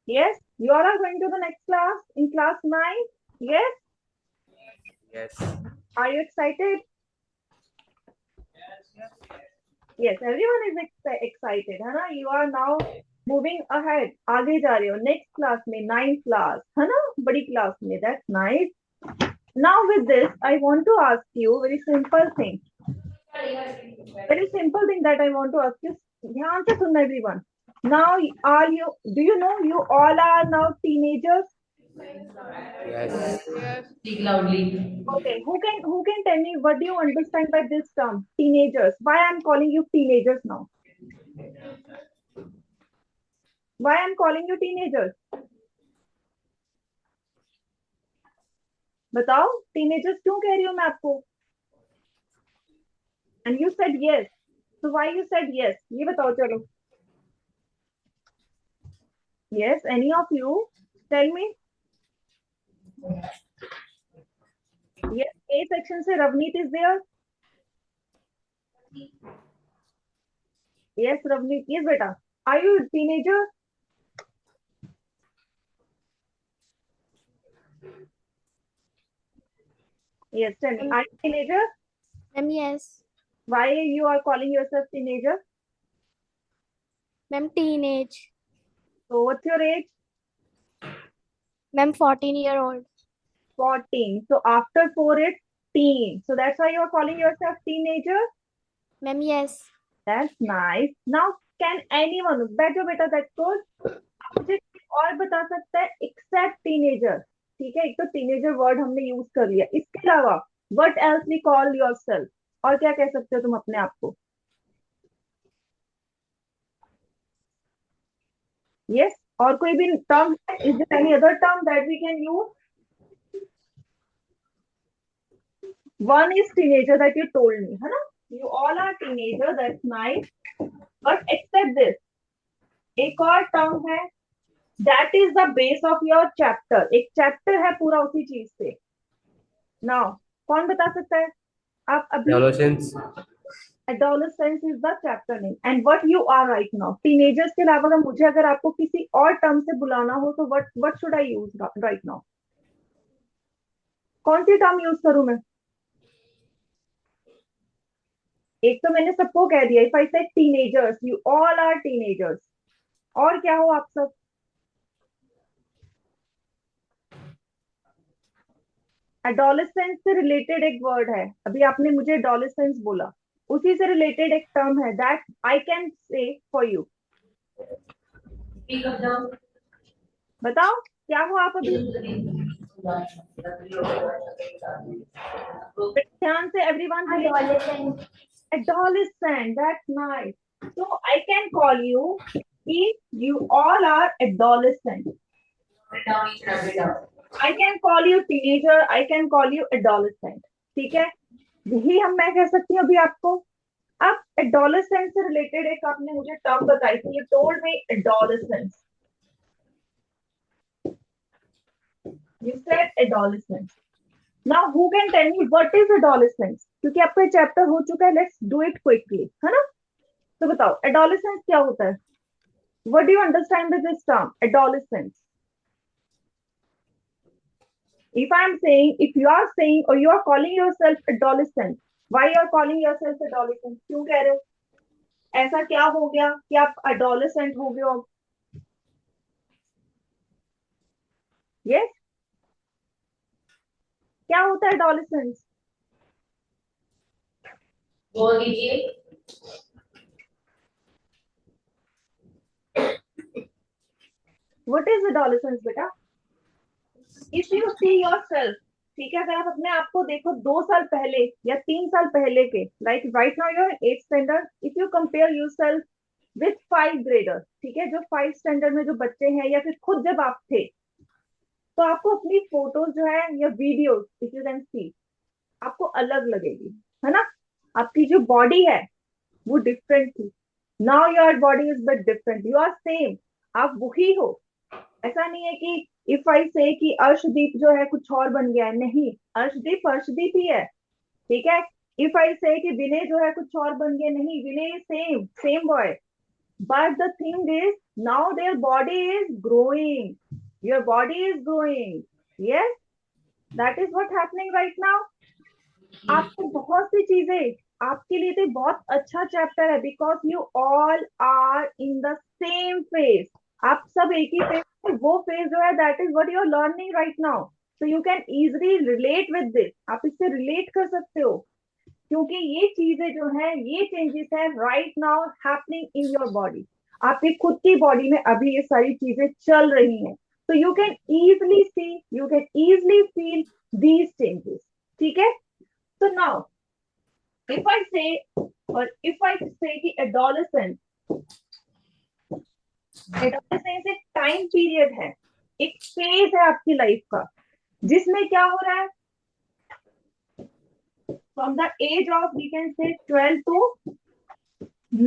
Yes, you all are going to the next class in class 9. Yes, Yes. are you excited? Yes, everyone is excited, है ना? You are now moving ahead. आगे जा रहे हो next class में, 9th class, है ना? बड़ी class में. That's nice. Now with this, I want to ask you very simple thing. Very simple thing that I want to ask you. ध्यान से सुनना everyone. Now, are you? Do you know you all are now teenagers? Yes. Speak loudly. Okay, who can tell me what do you understand by this term, teenagers? Why I'm calling you teenagers now? Why I'm calling you teenagers? बताओ, teenagers क्यों कह रही हूँ मैं आपको? And you said yes. So why you said yes? ये बताओ चलो. Yes, any of you? Tell me. Yes, A section से Ravneet is there. Yes, Ravneet. Yes, beta. Are you a teenager? Yes, tell me. Are you a teenager? Ma'am, yes. Why you are calling yourself teenager? Ma'am, teenage. So what's your age? Ma'am, 14-year-old. 14. So after 4 it's teen. So that's why you are calling yourself teenager? Ma'am, yes. That's nice. Now can anyone, बैठो बेटा, that's good. मुझे और बता सकता है except teenager? ठीक है, एक तो teenager word हमने यूज कर लिया, इसके अलावा what else we call yourself? और क्या कह सकते हो तुम अपने आप को? Yes, और कोई भी term? Is there any other term that we can use? One is teenager that you told me, है ना? You all are teenager, that's nice. But except this, एक और टर्म है, that is the base of your chapter. एक chapter है पूरा उसी चीज से. Now, कौन बता सकता है? आप अभी. Adolescence. Adolescence is the chapter name. And what you are right now. Teenagers के अलावा अगर मुझे अगर आपको किसी और टर्म से बुलाना हो तो what should I use right now? कौन सी टर्म यूज करूं मैं? एक तो मैंने सबको कह दिया. If I say teenagers, you all are teenagers. और क्या हो आप सब? एडोलेसेंस से रिलेटेड एक वर्ड है, अभी आपने मुझे एडोलेसेंस बोला, उसी से रिलेटेड एक टर्म है that I can say for you. बताओ क्या हो आप अभी? ध्यान से everyone. Adolescent, that's nice. So I can call you if you all are adolescent. I can call you teenager, I can call you adolescent. ठीक है, यही मैं कह सकती हूँ अभी आपको. अब adolescent से रिलेटेड एक आपने मुझे टर्म बताई थी. You told me adolescence. You said adolescence. Now who can tell me what is adolescence? क्योंकि आपका ये चैप्टर हो चुका है. Let's do it quickly, है ना? तो बताओ adolescence क्या होता है? What do you understand by this term adolescence? If you are saying or you are calling yourself adolescent, why you are calling yourself adolescent? क्यों कह रहे हो? ऐसा क्या हो गया कि आप adolescent हो गए हो? Yes? क्या होता है adolescence? बोल दीजिए. What is adolescence बेटा? If you see yourself, ठीक है, अगर आप अपने आप को देखो 2 साल पहले या 3 साल पहले के, like right now you're 8th standard, if you compare yourself with 5th grader, ठीक है, जो 5th standard में जो बच्चे हैं या फिर खुद जब आप थे, तो आपको अपनी फोटोज जो है या वीडियोस इफ यू कैन सी, आपको अलग लगेगी, है ना? आपकी जो बॉडी है वो डिफरेंट थी. Now your body is but different. You are same, आप वही हो. ऐसा नहीं है कि इफ आई से कि अर्शदीप जो है कुछ और बन गया है, नहीं, अर्शदीप अर्शदीप ही है. ठीक है. इफ आई से कि विनय जो है कुछ और बन गया, नहीं, Vinay same same boy. but the thing is now their body is growing. Your body is growing. Yes, that is what happening right now. आपको बहुत सी चीजें आपके लिए तो बहुत अच्छा चैप्टर है because you all are in the same phase. आप सब एक ही फेज, वो फेज जो है that is what you are learning right now. So you can easily relate with this. आप इससे रिलेट कर सकते हो क्योंकि ये चीजें जो है ये चेंजेस है right now happening in your body. आपकी खुद की बॉडी में अभी ये सारी चीजें चल रही हैं. सो you can easily C, you can easily feel these changes. ठीक है. So now, if I say, or if I say कि adolescence एक टाइम पीरियड है, एक फेज है आपकी लाइफ का जिसमें क्या हो रहा है. From the age of we can say 12 to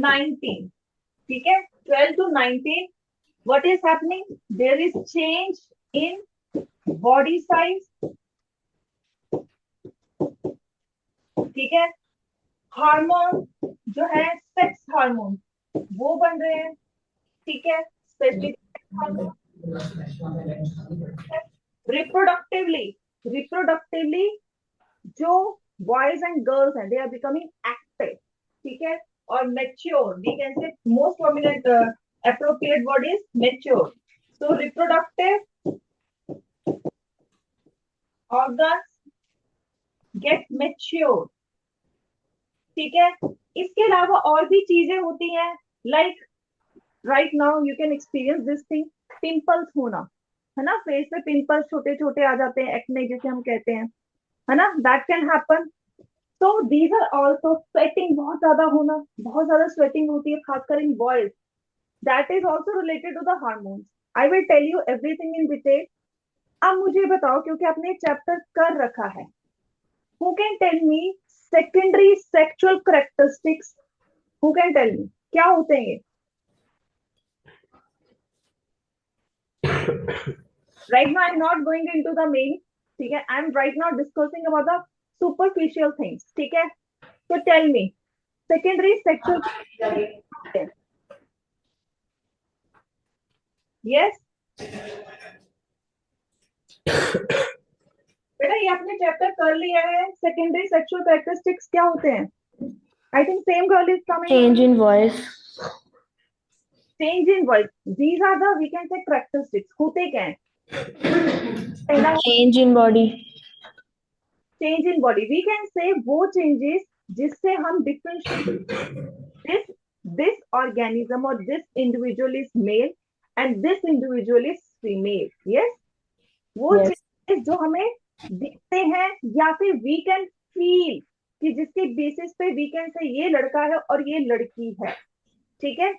19, ठीक है, 12 to 19, what is happening? There is change in body size. ठीक है. हार्मोन जो है सेक्स हार्मोन वो बन रहे हैं. ठीक है. Specific hormone. रिप्रोडक्टिवली जो बॉयज एंड गर्ल्स हैं दे आर बिकमिंग एक्टिव. ठीक है. और mature, we can say most prominent appropriate word is mature. So reproductive organs get mature. ठीक है. इसके अलावा और भी चीजें होती हैं like right now you can experience this thing, pimples होना है ना. फेस पे पिंपल्स छोटे छोटे आ जाते हैं, एक्ने जिसे हम कहते हैं, है ना. That can happen. तो दीज आर ऑल्सो स्वेटिंग, बहुत ज्यादा होना, बहुत ज्यादा स्वेटिंग होती है खासकर in boys. That is also related to the hormones. I will tell you everything in detail. अब मुझे बताओ क्योंकि आपने चैप्टर कर रखा है, who can tell me secondary sexual characteristics? Who can tell me क्या होते हैं ये? Right now I'm not going into the main. ठीक है. I'm right now discussing about the superficial things. ठीक है. So tell me secondary sexual. Yes. बेटा ये आपने चैप्टर कर लिया है. सेकेंडरी सेक्सुअल कैरेक्टरिस्टिक्स क्या होते हैं? I think same girl is coming. Change in voice. Change in voice. These are the we can say characteristics. होते क्या हैं? पहला Change in body. Change in body. We can say वो changes जिससे हम डिफरेंशिएट दिस ऑर्गेनिज्म और this individual is male and this individual is female. Yes. वो Yes. Changes जो हमें दिखते हैं या फिर वी कैन फील कि जिसके बेसिस पे वी कैन से ये लड़का है और ये लड़की है. ठीक है.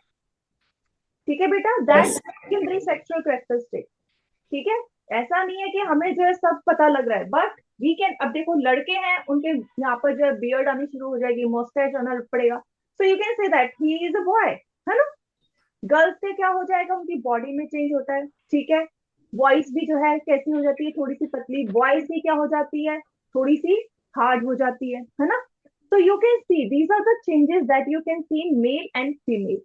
ठीक है बेटा. That secondary sexual characteristic. ठीक है. ऐसा नहीं है कि हमें जो है सब पता लग रहा है, बट वी कैन. अब देखो लड़के हैं, उनके यहाँ पर जो है बियर्ड आनी शुरू हो जाएगी, मोस्टैच आना पड़ेगा. सो you can say that he is a boy, है ना. गर्ल्स से क्या हो जाएगा, उनकी बॉडी में चेंज होता है. ठीक है. वॉइस भी जो है कैसी हो जाती है, थोड़ी सी पतली. वॉइस भी क्या हो जाती है, थोड़ी सी हार्ड हो जाती है ना. So you can see these are the changes that you can see in male and female.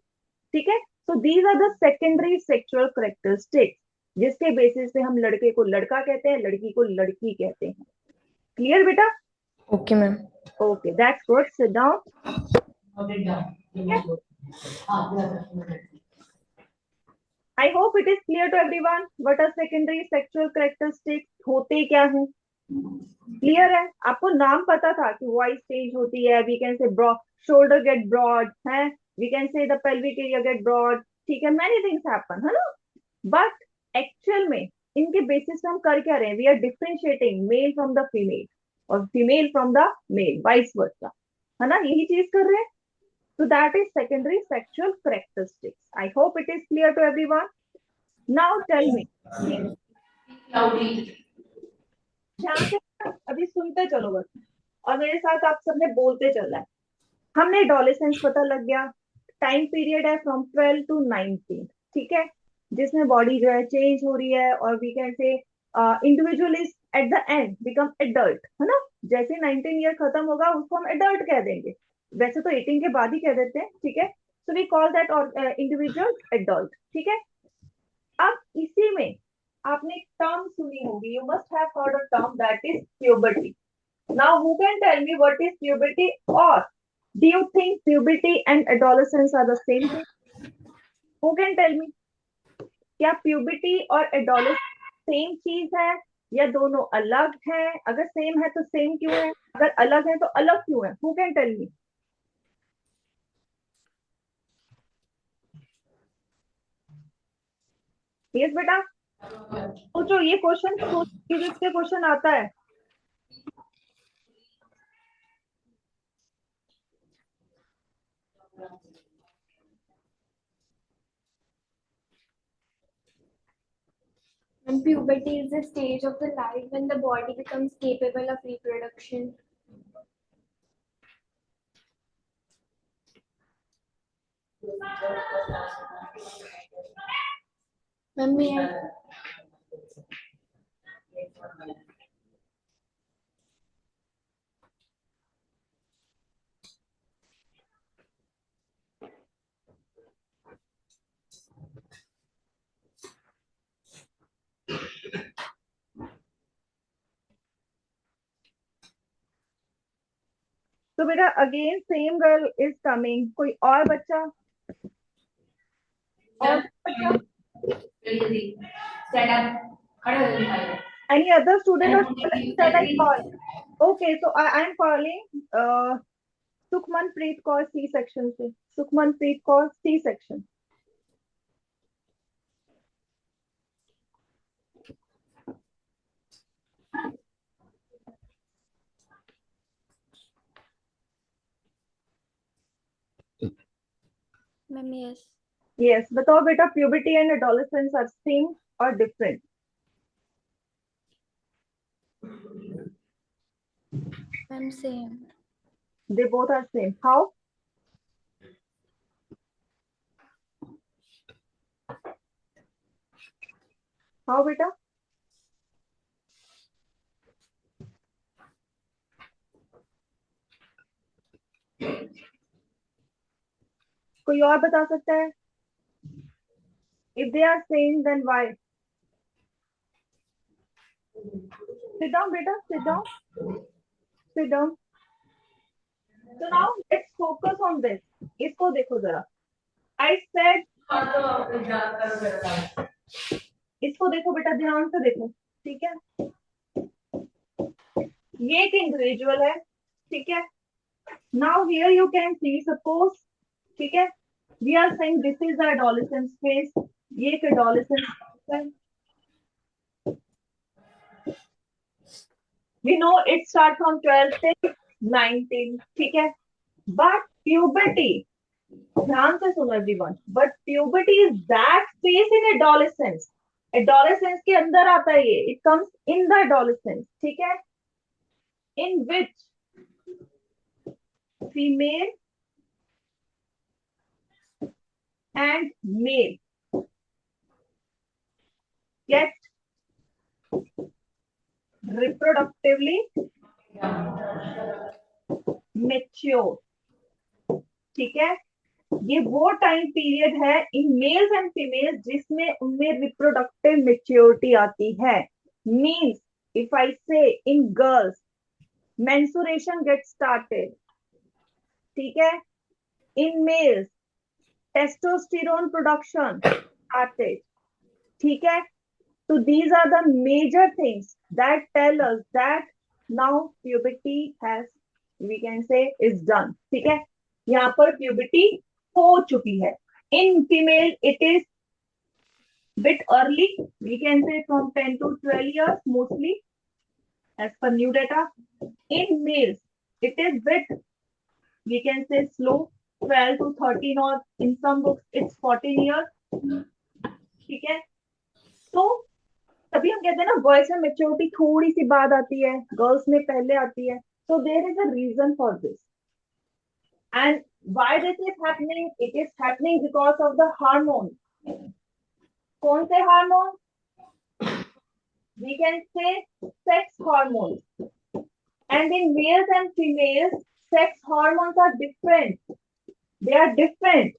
ठीक है. So these are the secondary sexual characteristics जिसके बेसिस पे हम लड़के को लड़का कहते हैं, लड़की को लड़की कहते हैं. क्लियर बेटा? Okay, ma'am. Okay, that's good. Sit down. Note it down. I hope it is clear to everyone what are secondary sexual characteristics. होते क्या हैं? क्लियर है? आपको नाम पता था कि वॉइस चेंज होती है. We can say broad, shoulder get broad है. We can say the pelvic area get broad. ठीक है. मेनी थिंग्स हैपन, है ना. बट एक्चुअल में इनके बेसिस पे हम कर क्या रहे हैं? We are differentiating male from the female और female from the male, vice versa, है ना. यही चीज कर रहे हैं. So that is secondary sexual characteristics. I hope it is clear to everyone. Now tell me. Loudly. ध्यान से अभी सुनते चलो बस और मेरे साथ आप सबने बोलते चलना है. हमने एडोलेसेंस पता लग गया. टाइम पीरियड है फ्रॉम 12 to 19. ठीक है. जिसमें बॉडी जो है चेंज हो रही है और we can say individual is at the end become adult, है ना. जैसे 19 ईयर खत्म होगा उसको हम एडल्ट कह देंगे. वैसे तो 18 के बाद ही कह देते हैं. ठीक है. so we call that individual adult. ठीक है, अब इसी में आपने टर्म सुनी होगी, you must have heard a term that is puberty. Now who can tell me what is puberty, or do you think puberty and adolescence are the same thing? Who can tell me? क्या puberty और adolescence same चीज है या दोनों अलग हैं? अगर same है तो सेम क्यों है, अगर अलग है तो अलग क्यों है? Who can tell me? Yes बेटा, सोचो, ये क्वेश्चन सोच के क्वेश्चन आता है. When puberty is the stage of the life when the body becomes capable of reproduction. Ma'am, may I? तो बेटा again same girl is coming. कोई और बच्चा? और बच्चा? Stand up. खड़े हो जाइए. Any other student or that I call? Okay, so I am calling Sukhmanpreet Kaur C section से. Sukhmanpreet Kaur C section. Ma'am, yes. Yes, बताओ बेटा, puberty and adolescence are same or different? Ma'am, same. They both are same. How? How बेटा? कोई और बता सकता है? If they are same, then why? Sit down, beta. Sit down. Sit down. So now let's focus on this. इसको देखो जरा. I said. इसको देखो बेटा, ध्यान से देखो. ठीक है, ये एक इंडिविजुअल है. ठीक है, now here you can see, suppose, ठीक है, we are saying this is the adolescence phase. ये एक adolescence है. We know it starts from 12 till 19. ठीक है, but puberty, ध्यान से सुनो everyone, but puberty is that phase in adolescence. Adolescence के अंदर आता है ये. It comes in the adolescence. ठीक है, in which female and male get reproductively mature. ठीक है, ये वो टाइम पीरियड है इन मेल्स एंड फीमेल्स जिसमें उनमें रिप्रोडक्टिव मेच्योरिटी आती है. मीन्स इफ आई से in girls menstruation gets started. ठीक है, in males testosterone production started. ठीक है, so these are the major things that tell us that now puberty has, we can say, is done. ठीक है, यहाँ पर puberty हो चुकी है. In female it is bit early, we can say from 10 to 12 years mostly as per new data. In males it is bit, we can say, slow, 12 to 13, or in some books it's 14 years. ठीक है, तो तभी हम कहते हैं ना boys में maturity थोड़ी सी बाद आती है, गर्ल्स में पहले आती है. So there is a reason for this. And why this is happening? It is happening because of the hormones. कौन से hormones? We can say sex hormones. And in males and females, sex hormones are different. They are different.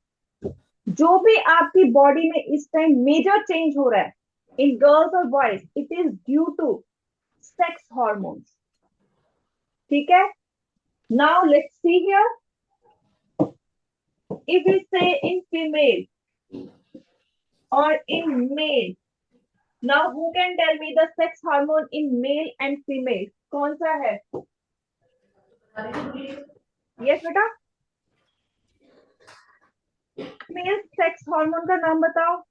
जो भी आपकी body में इस time major change हो रहा है इन गर्ल्स और boys, it is due to sex hormones. ठीक है. Now let's see here. If we say in female or in male, now who can tell me the sex hormone in male and female? कौन सा है? Yes बेटा. Male sex hormone का नाम बताओ.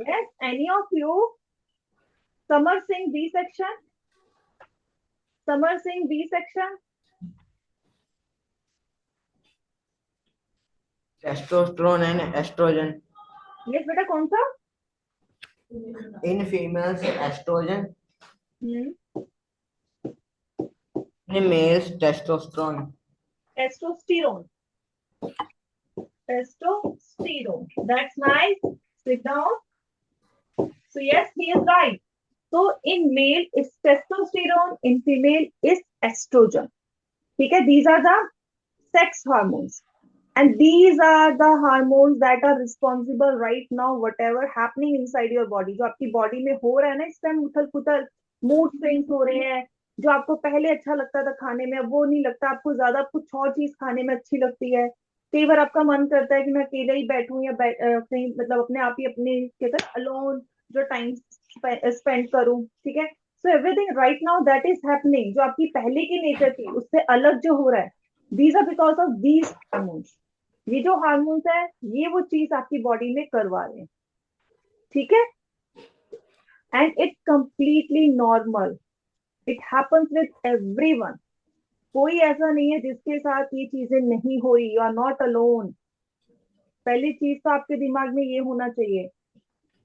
Yes, any of you? Samar Singh B section. Samar Singh B section. Testosterone and estrogen. Yes बेटा कौन सा? In females, estrogen. Hmm. In males, testosterone. Testosterone. Testosterone. That's nice. Sit down. So yes, he is right. So in male it's testosterone, in female is estrogen. ठीक है. These are the sex hormones. And these are the hormones that are responsible right now, whatever happening inside your body. जो आपकी body में हो रहा है ना इस टाइम, उथल पुथल, मूड स्विंग्स हो रहे हैं. जो आपको पहले अच्छा लगता था खाने में, अब वो नहीं लगता. आपको ज्यादा कुछ और चीज खाने में अच्छी लगती है. कई बार आपका मन करता है कि मैं अकेले ही बैठूं या कहीं मतलब अपने आप ही अपने कहते हैं अलोन जो टाइम स्पेंड करूं. ठीक है. So everything right now that is happening, जो आपकी पहले की नेचर थी उससे अलग जो हो रहा है, these are because of these hormones. ये जो हार्मोन्स है ये वो चीज आपकी बॉडी में करवा रहे हैं. ठीक है. And it's completely normal. It happens with everyone. कोई ऐसा नहीं है जिसके साथ ये चीजें नहीं हो रही. You are not alone. पहली चीज तो आपके दिमाग में ये होना चाहिए,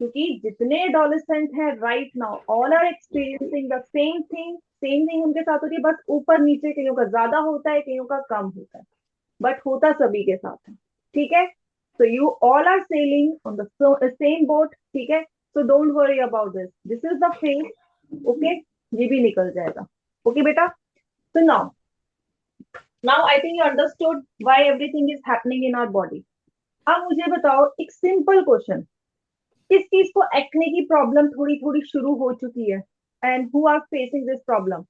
क्योंकि जितने एडोलेसेंट हैं right now all are experiencing the same thing. Same thing उनके साथ होती है, बस ऊपर नीचे कईयों का ज्यादा होता है, कईयों का कम होता है, बट होता सभी के साथ है. ठीक है. So you all are sailing on the same boat. ठीक है. So don't worry about this. This is the phase. Okay. ये भी निकल जाएगा. ओके बेटा. So now I think you understood why everything is happening in our body. अब मुझे बताओ एक सिंपल क्वेश्चन. किस चीज को एक्ने की प्रॉब्लम थोड़ी थोड़ी शुरू हो चुकी है and who are facing this problem?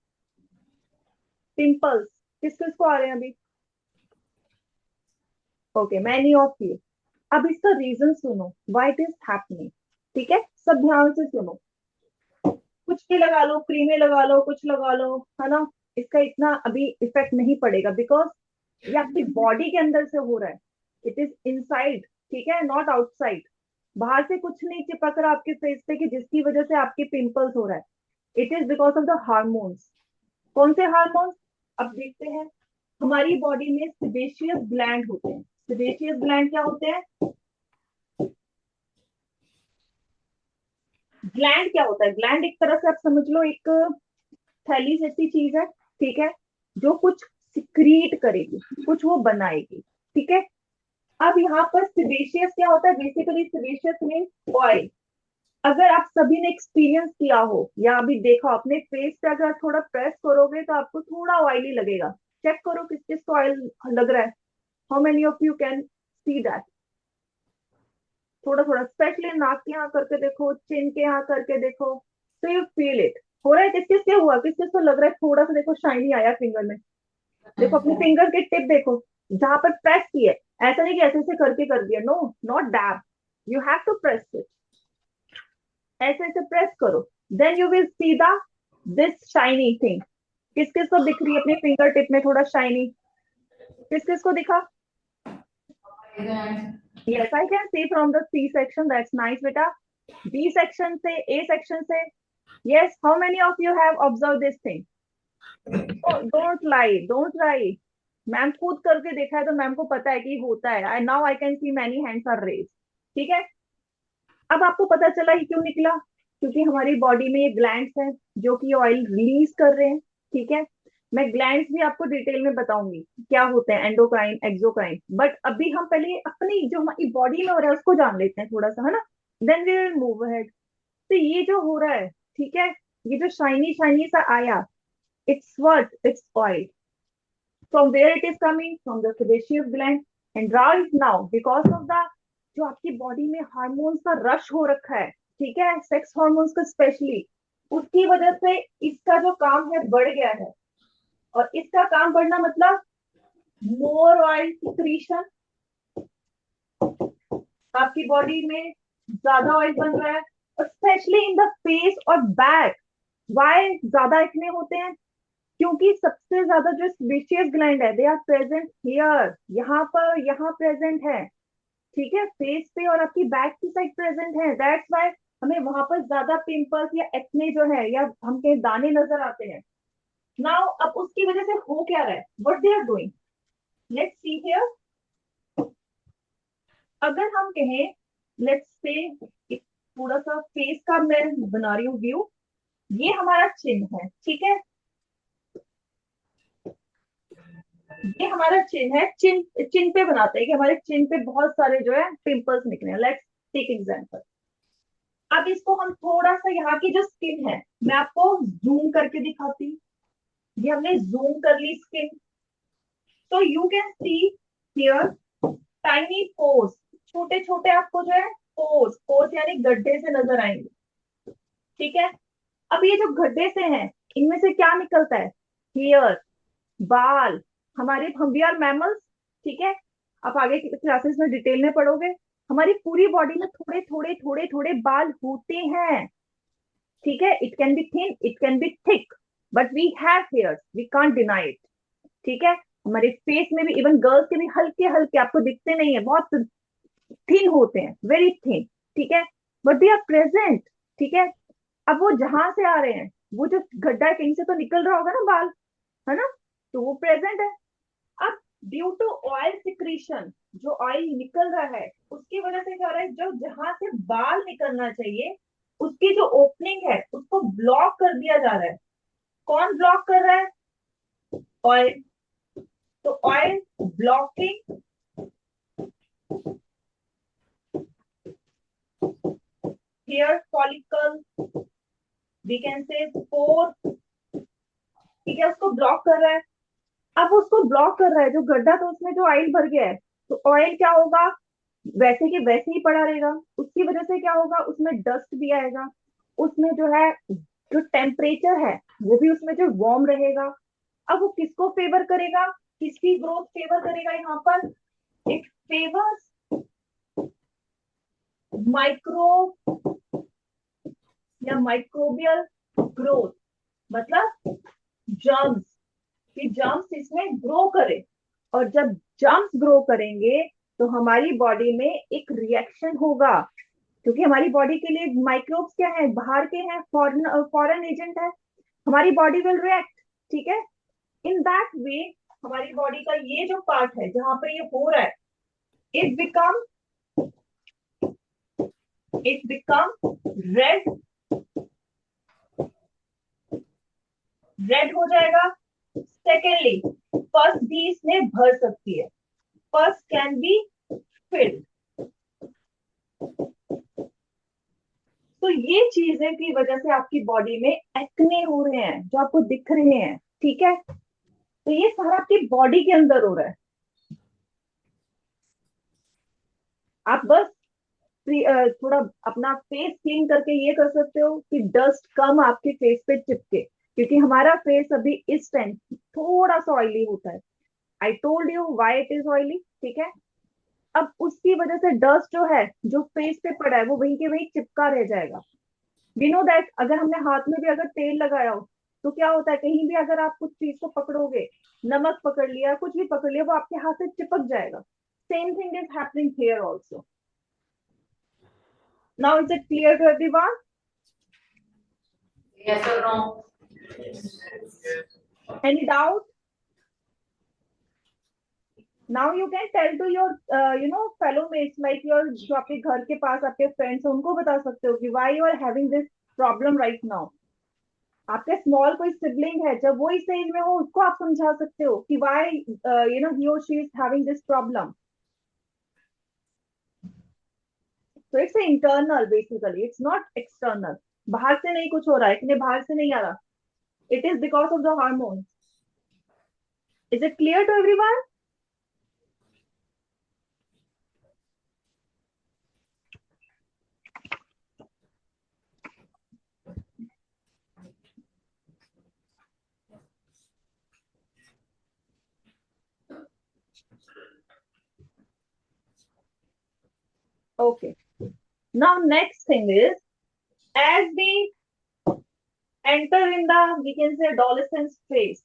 Pimples किस किस को आ रहे हैं अभी? Okay, many of you. अब इसका रीजन सुनो व्हाई इट इज हैपनिंग. ठीक है. सब ध्यान से सुनो. कुछ भी लगा लो, क्रीमें लगा लो, कुछ लगा लो, है ना. इसका इतना अभी इफेक्ट नहीं पड़ेगा बिकॉज ये आपकी बॉडी के अंदर से हो रहा है. It is inside. ठीक है. Not outside. बाहर से कुछ नहीं चिपक रहा आपके फेस पे कि जिसकी वजह से आपके पिंपल्स हो रहा है. It is because of the hormones. कौन से हार्मोन्स? अब देखते हैं. हमारी बॉडी में सेबेशियस ग्लैंड होते हैं. सेबेशियस ग्लैंड क्या होते हैं? ग्लैंड क्या होता है? ग्लैंड एक तरह से आप समझ लो एक थैली जैसी चीज है. ठीक है. जो कुछ सिक्रीट करेगी, कुछ वो बनाएगी. ठीक है. अब यहाँ पर सेबेशियस क्या होता है? Basically sebaceous means oil. अगर आप सभी ने एक्सपीरियंस किया हो या अभी देखा हो अपने फेस पे, अगर थोड़ा प्रेस करोगे तो आपको थोड़ा ऑयली लगेगा. चेक करो किस किस को ऑयल लग रहा है. How many of you can see that? थोड़ा थोड़ा, स्पेशली नाक के यहाँ करके देखो, चिन के यहाँ करके देखो, तो यू फील इट. हो रहा है. किस किस के हुआ? किस किस को लग रहा है थोड़ा सा? देखो शाइनी आया फिंगर में. देखो अपने फिंगर के टिप देखो जहां पर प्रेस किए. ऐसा नहीं कि ऐसे ऐसे करके कर दिया. No, not dab. You have to press it. ऐसे ऐसे प्रेस करो. Then you will see the this shiny thing. किस किस को दिख रही है अपने फिंगर टिप में थोड़ा शाइनी? किस किस को दिखा? Yes, I can see from the C section. That's nice, beta. B section से, A section से. Yes, how many of you have observed this thing? Oh, don't lie, don't lie. Ma'am खुद करके देखा है तो मैम को पता है कि होता है. Now I can see many hands are raised. ठीक है. अब आपको पता चला ही क्यों निकला? क्योंकि हमारी बॉडी में ये ग्लैंड्स हैं जो कि ऑयल रिलीज कर रहे हैं. ठीक है. मैं ग्लैंड्स भी आपको डिटेल में बताऊंगी क्या होते हैं, एंडोक्राइन, एक्सोक्राइन. बट अभी हम पहले अपनी जो हमारी बॉडी में हो रहा है उसको जान लेते हैं थोड़ा सा, है ना. Then we will move ahead. तो ये जो हो रहा है, ठीक है, ये जो शाइनी शाइनी सा आया, it's what, it's oil. From where it is coming? From the sebaceous gland. And right now, because of the जो आपकी बॉडी में हार्मोन्स का रश हो रखा है, ठीक है, सेक्स हार्मोन्स का स्पेशली, उसकी वजह से इसका जो काम है बढ़ गया है. और इसका काम बढ़ना मतलब मोर ऑयल सिक्रीशन, आपकी बॉडी में ज्यादा ऑयल बन रहा है, और स्पेशली इन द फेस और बैक. वाई ज्यादा एक्ने होते हैं? क्योंकि सबसे ज्यादा जो सेबेशियस ग्लैंड है, दे आर प्रेजेंट हियर, यहाँ पर, यहाँ प्रेजेंट है, ठीक है, फेस पे और आपकी बैक की साइड प्रेजेंट है. दैट्स व्हाई हमें वहां पर ज्यादा पिंपल्स या एक्ने जो है, या हम कहीं दाने नजर आते हैं. नाउ अब उसकी वजह से हो क्या रहा है, what they are doing, let's see here. अगर हम कहें, लेट्स से थोड़ा सा फेस का मैं बना रही हूँ व्यू, ये हमारा चिन्ह है, ठीक है, ये हमारा चिन्ह है. चिन्ह पे बनाते हैं कि हमारे चिन्ह पे बहुत सारे जो है पिंपल्स निकले हैं. Let's take example. अब इसको हम थोड़ा सा, यहाँ की जो स्किन है, मैं आपको जूम करके दिखाती हूँ. ये हमने जूम कर ली स्किन, तो you can see here tiny pores, छोटे छोटे आपको जो है पोर्स, पोर्स यानी गड्ढे से नजर आएंगे, ठीक है. अब ये जो गड्ढे से हैं, इनमें से क्या निकलता है, हेयर, बाल. हमारे, हम भी आर मैमल्स, ठीक है, आप आगे क्लासेस में डिटेल में पढ़ोगे. हमारी पूरी बॉडी में थोड़े थोड़े थोड़े थोड़े बाल होते हैं, ठीक है. It can be thin, it can be thick, but we have hairs, we can't deny it, ठीक है. हमारे फेस में भी, इवन गर्ल्स के भी हल्के हल्के, आपको दिखते नहीं है, बहुत थिन होते हैं, वेरी थिन, ठीक है, बट दे आर प्रेजेंट, ठीक है. अब वो जहां से आ रहे हैं, वो जो गड्ढा है कहीं से तो निकल रहा होगा ना बाल, है ना, तो वो प्रेजेंट है. अब ड्यू टू ऑयल सिक्रीशन, जो ऑयल निकल रहा है, उसकी वजह से क्या हो रहा है, जो जहां से बाल निकलना चाहिए, उसकी जो ओपनिंग है, उसको ब्लॉक कर दिया जा रहा है. कौन ब्लॉक कर रहा है, ऑयल. तो oil blocking hair follicle, we can say pore, ठीक है, उसको ब्लॉक कर रहा है. अब उसको ब्लॉक कर रहा है, जो गड्ढा, तो उसमें जो ऑयल भर गया है, तो ऑयल क्या होगा, वैसे के वैसे ही पड़ा रहेगा. उसकी वजह से क्या होगा, उसमें डस्ट भी आएगा, उसमें जो है, जो टेम्परेचर है वो भी उसमें जो वार्म रहेगा. अब वो किसको फेवर करेगा, किसकी ग्रोथ फेवर करेगा, यहाँ पर इट फेवर्स माइक्रो या माइक्रोबियल ग्रोथ, मतलब जर्म्स, कि जर्म्स इसमें ग्रो करे. और जब जर्म्स ग्रो करेंगे, तो हमारी बॉडी में एक रिएक्शन होगा, क्योंकि हमारी बॉडी के लिए माइक्रोब्स क्या है, बाहर के हैं, फॉरेन एजेंट है. हमारी बॉडी विल रिएक्ट, ठीक है. इन दैट वे हमारी बॉडी का ये जो पार्ट है जहां पर ये हो रहा है, इट बिकम रेड, रेड हो जाएगा. सेकेंडली, पस भी इसमें भर सकती है, पस कैन बी फिल्ड. तो ये चीजें की वजह से आपकी बॉडी में एक्ने हो रहे हैं, जो आपको दिख रहे हैं, ठीक है. तो ये सारा आपकी बॉडी के अंदर हो रहा है. आप बस थोड़ा अपना फेस क्लीन करके ये कर सकते हो कि डस्ट कम आपके फेस पे चिपके, क्योंकि हमारा फेस अभी इस टाइम थोड़ा सा ऑयली होता है. I told you why it is oily, ठीक है. अब उसकी वजह से डस्ट जो है, जो फेस पे पड़ा है, वो वहीं के वहीं चिपका रह जाएगा. वी नो दैट अगर हमने हाथ में भी अगर तेल लगाया हो, तो क्या होता है, कहीं भी अगर आप कुछ चीज को पकड़ोगे, नमक पकड़ लिया, कुछ भी पकड़ लिया, वो आपके हाथ से चिपक जाएगा. Same thing is happening here also. Now is it clear to everyone? Yes or no? Any doubt? Now you can tell to your fellow mates, like your जो आपके घर के पास आपके फ्रेंड्स, उनको बता सकते हो कि why you are having this problem right now. आपके स्मॉल कोई सिबलिंग है, जब वो इस एज में हो, उसको आप समझा सकते हो कि why he or she is having this problem. So it's internal basically, it's not external. बाहर से नहीं कुछ हो रहा है, इतने बाहर से नहीं आ रहा. It is because of the hormones. Is it clear to everyone? Okay. Now next thing is, as we enter in the, we can say, adolescence phase,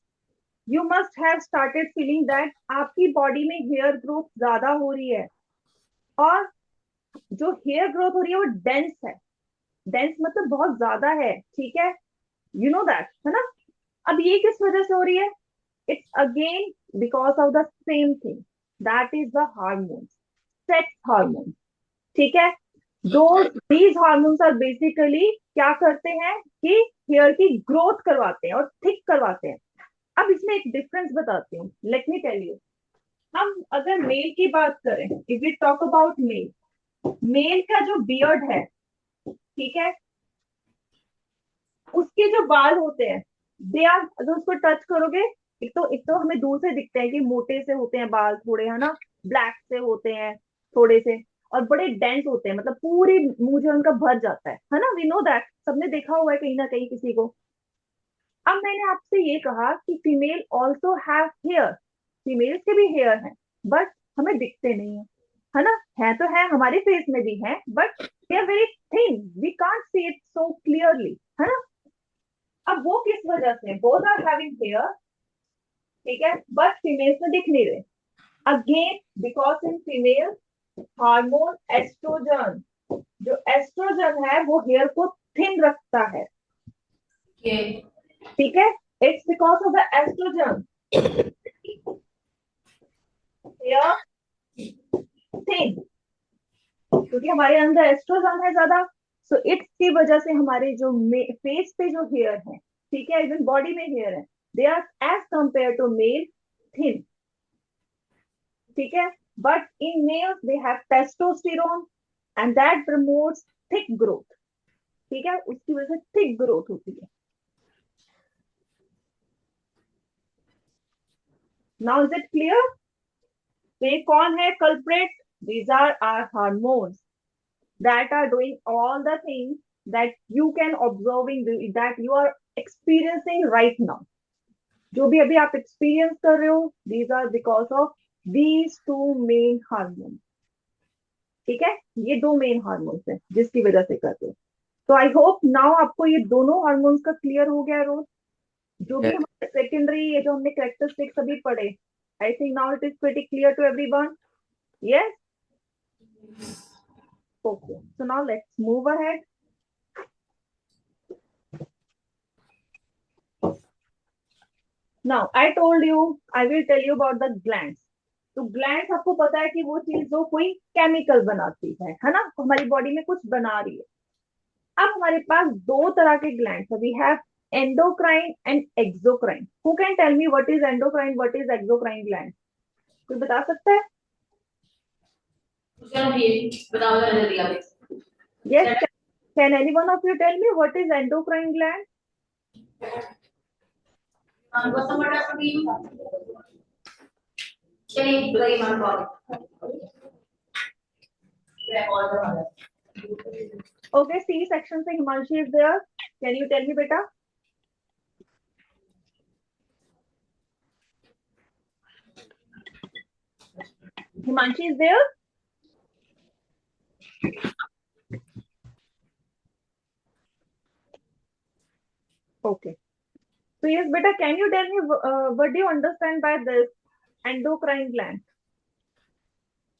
you must have started feeling that आपकी body में hair growth ज्यादा हो रही है, और जो hair growth हो रही है वो डेंस है. डेंस मतलब बहुत ज्यादा है, ठीक है, यू नो दैट, है ना. अब ये किस वजह से हो रही है? It's again because of the same thing, that is the hormone, sex hormone. ठीक है. दो दीज हार्मोन्स आर बेसिकली क्या करते हैं कि हेयर की ग्रोथ करवाते हैं और थिक करवाते हैं. अब इसमें एक डिफरेंस बताती हूँ, लेट मी टेल यू. हम अगर मेल की बात करें, if we talk about male, male का जो बियर्ड है, ठीक है, उसके जो बाल होते हैं, दे आर, अगर उसको टच करोगे, एक तो हमें दूर से दिखते हैं कि मोटे से होते हैं बाल थोड़े, है ना, ब्लैक से होते हैं थोड़े से, और बड़े डेंस होते हैं, मतलब पूरी मुंह जो उनका भर जाता है ना. वी नो दैट, सबने देखा हुआ है कहीं ना कहीं किसी को. अब मैंने आपसे ये कहा कि female also have hair, females के भी हेयर हैं, बट हमें दिखते नहीं है ना. है तो है, हमारे फेस में भी है, but they are very thin, we can't see it so clearly, है ना. अब वो किस वजह से, बोथ आर हैविंग हेयर, ठीक है, बट फीमेल्स में दिख नहीं रहे. Again because in female hormone estrogen, जो एस्ट्रोजन है वो हेयर को थिन रखता है, Okay. ठीक है. It's because of the estrogen, hair thin, क्योंकि हमारे अंदर एस्ट्रोजन है ज्यादा. सो इट्स की वजह से हमारे जो फेस पे जो हेयर है, ठीक है, इवन बॉडी में हेयर है, they are as compare to male thin, ठीक है. But in males they have testosterone and that promotes thick growth, ठीक है, उसकी वजह से थिक ग्रोथ होती है. Now is it clear? तो ये कौन है culprit? These are are hormones that are doing all the things that you can observing, that you are experiencing right now. जो भी अभी आप एक्सपीरियंस कर रहे हो, these are because of these two main hormones, ठीक है. ये दो मेन हार्मोन्स हैं जिसकी वजह से कर रहे हो. तो आई होप नाउ आपको ये दोनों हार्मोन्स का क्लियर हो गया रोज. जो भी हमारे सेकेंडरी, ये जो हमने कैरेक्टरिस्टिक्स अभी पढ़े, I think now it is pretty clear to everyone. Yes. Okay, so now let's move ahead. Now I told you, I will tell you about the glands. तो ग्लैंड्स आपको पता है कि वो चीज जो कोई केमिकल बनाती है ना, तो हमारी बॉडी में कुछ बना रही है. अब हमारे पास दो तरह के ग्लैंड्स है. We have endocrine and exocrine. Who can tell me what is endocrine, what is exocrine gland? कोई बता सकता है? उसका भी बताओ जरा जल्दी आप. Yes, can any one of you tell me what is endocrine gland? what's the word after you? चलिए बताइए मैम. Okay, C section से Himanshi is there. Can you tell me, beta? Himanshi is there? Okay. So yes, beta, can you tell me what do you understand by this endocrine gland?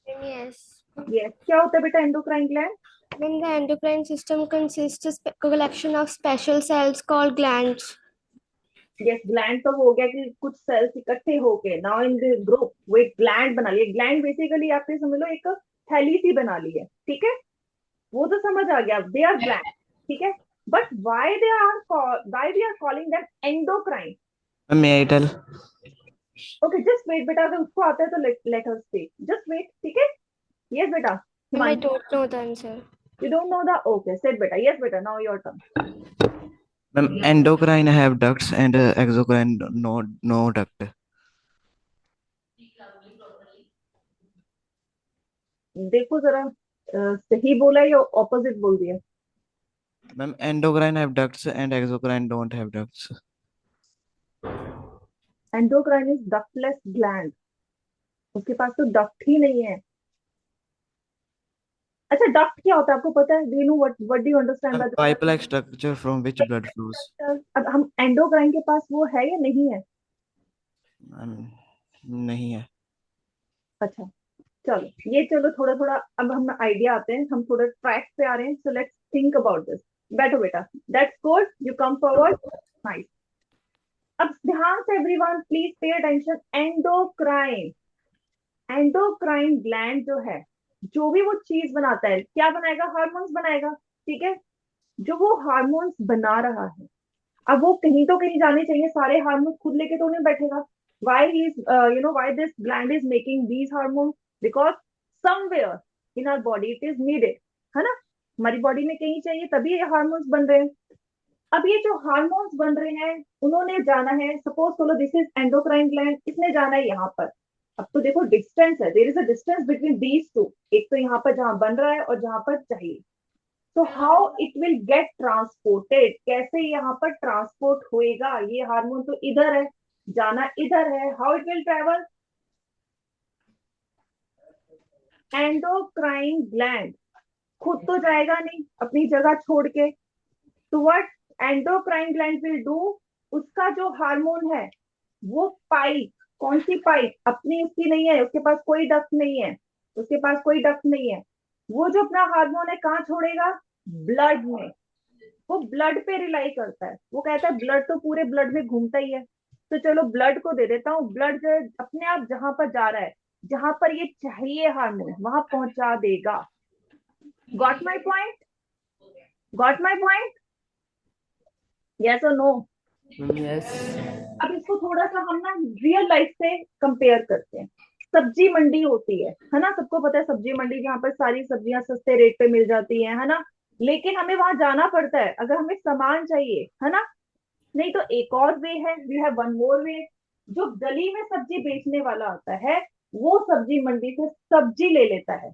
Yes. Yes. क्या होता है बेटा endocrine gland? When the endocrine system consists of a collection of special cells called glands. Yes, gland तो हो गया कि कुछ sales इकट्ठे होके now in the group वो एक gland बना लिया. Gland basically आप ये समझ लो एक थैली सी बना ली है, ठीक है, वो तो समझ आ गया. They are gland, ठीक है. But why we are calling them endocrine? May I tell? Okay, just wait बेटा, अगर उसको आता है तो let us see. Just wait, ठीक है. Yes बेटा. I don't know the answer. You don't know the, okay, sit beta. Yes beta, now your turn. Ma'am, endocrine have ducts and exocrine no duct. देखो जरा सही बोला या opposite बोल दिया? Ma'am, endocrine have ducts and exocrine don't have ducts. Endocrine is ductless gland, उसके पास तो duct ही नहीं है। अच्छा, डक्ट क्या होता है आपको पता है? Do you know what do you understand Ma'am, by pipe-like structure from which blood flows. अब हम एंडोक्राइन के पास वो है या नहीं है? नहीं है। अच्छा चलो, ये चलो थोड़ा थोड़ा अब हम आइडिया आते हैं, हम थोड़ा ट्रैक पे आ रहे हैं। So let's think about this. बैठो बेटा, that's good, you come forward, nice. अब ध्यान से everyone please pay attention. Endocrine, endocrine gland जो है, जो भी वो चीज बनाता है, क्या बनाएगा? हार्मोन्स बनाएगा, ठीक है? जो वो हार्मोन्स बना रहा है, अब वो कहीं तो कहीं जाने चाहिए, सारे हार्मोन्स खुद लेके तो नहीं बैठेगा। why he is why this gland is making these hormones? Because somewhere in our body it is needed, है ना? हमारी बॉडी में कहीं चाहिए, तभी ये हार्मोन्स बन रहे हैं। अब ये जो हार्मोन्स बन रहे हैं, उन्होंने जाना है, सपोज करो दिस इज एंडोक्राइन ग्लैंड, इसने जाना है यहाँ पर। अब तो देखो डिस्टेंस है, there is a distance between these two, एक तो यहाँ पर जहां बन रहा है और जहां पर चाहिए। तो how it will get transported, कैसे यहाँ पर ट्रांसपोर्ट होएगा? ये हार्मोन तो इधर है, जाना इधर है, how it will travel? Endocrine gland खुद तो जाएगा नहीं अपनी जगह छोड़ के, तो what endocrine gland will do? उसका जो हार्मोन है वो पाइप, कौन सी पाइप? अपनी उसकी नहीं है, उसके पास कोई डक्ट नहीं है, उसके पास कोई डक्ट नहीं है। वो जो अपना हार्मोन है कहाँ छोड़ेगा? ब्लड में। वो ब्लड पे रिलाई करता है, वो कहता है ब्लड तो पूरे ब्लड में घूमता ही है, तो चलो ब्लड को दे देता हूँ। ब्लड जो है अपने आप जहां पर जा रहा है, जहां पर ये चाहिए हार्मोन, वहां पहुंचा देगा। Got my point? Got my point? Yes और नो? Yes. अब इसको थोड़ा सा हम ना रियल लाइफ से कंपेयर करते हैं। सब्जी मंडी होती है ना? सबको पता है सब्जी मंडी, जहाँ पर सारी सब्जियां सस्ते रेट पे मिल जाती है ना? लेकिन हमें वहां जाना पड़ता है अगर हमें सामान चाहिए, है ना? नहीं तो एक और वे है, वी हैव वन मोर वे। जो गली में सब्जी बेचने वाला आता है, वो सब्जी मंडी से सब्जी ले लेता है।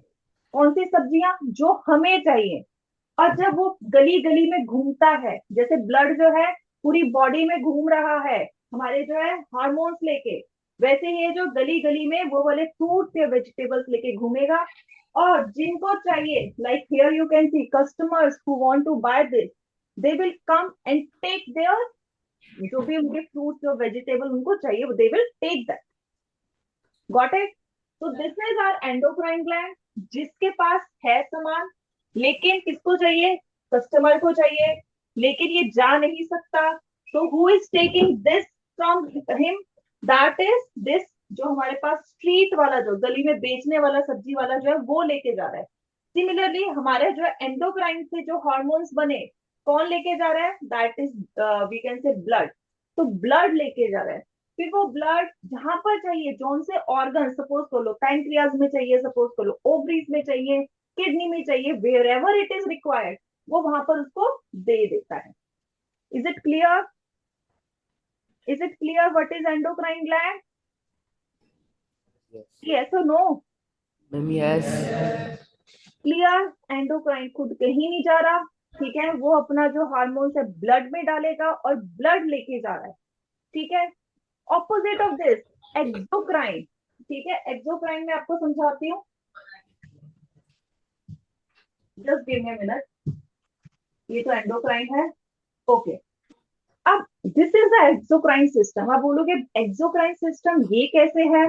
कौन सी सब्जियां? जो हमें चाहिए। और जब वो गली गली में घूमता है, जैसे ब्लड जो है पूरी बॉडी में घूम रहा है हमारे जो है हार्मोन्स लेके, वैसे ही ये जो गली गली में वो वाले फ्रूट्स या वेजिटेबल्स लेके घूमेगा। और जिनको चाहिए, like here you can see customers who want to buy this, they will come and take there, जो भी उनके फ्रूट्स और वेजिटेबल उनको चाहिए, they will take that. Got it? तो this is our endocrine gland, जिसके पास है सामान, लेकिन किसको चाहिए? कस्टमर को चाहिए, लेकिन ये जा नहीं सकता। तो who is taking this from him? That is this, जो हमारे पास स्ट्रीट वाला, जो गली में बेचने वाला सब्जी वाला जो है, वो लेके जा रहा है। सिमिलरली हमारे जो एंडोक्राइन से जो हार्मोन्स बने, कौन लेके जा रहा है? That is we can say blood. तो ब्लड लेके जा रहा है। फिर वो ब्लड जहां पर चाहिए, जोन से ऑर्गन, सपोज कर लो पैंक्रियाज में चाहिए, सपोज कर लो ओवरीज में चाहिए, किडनी में चाहिए, wherever it is required, वो वहां पर उसको दे देता है। Is it clear? Is it clear what is endocrine gland? Yes और no? Ma'am, yes. Clear? Endocrine खुद कहीं नहीं जा रहा, ठीक है? वो अपना जो हार्मोन है ब्लड में डालेगा और ब्लड लेके जा रहा है, ठीक है? ऑपोजिट ऑफ दिस एक्सोक्राइन, ठीक है? एक्सोक्राइन में आपको समझाती हूँ, just give me a minute. ये तो एंडोक्राइन है, ओके। अब this is the exocrine system. आप बोलोगे एक्सोक्राइन सिस्टम ये कैसे है?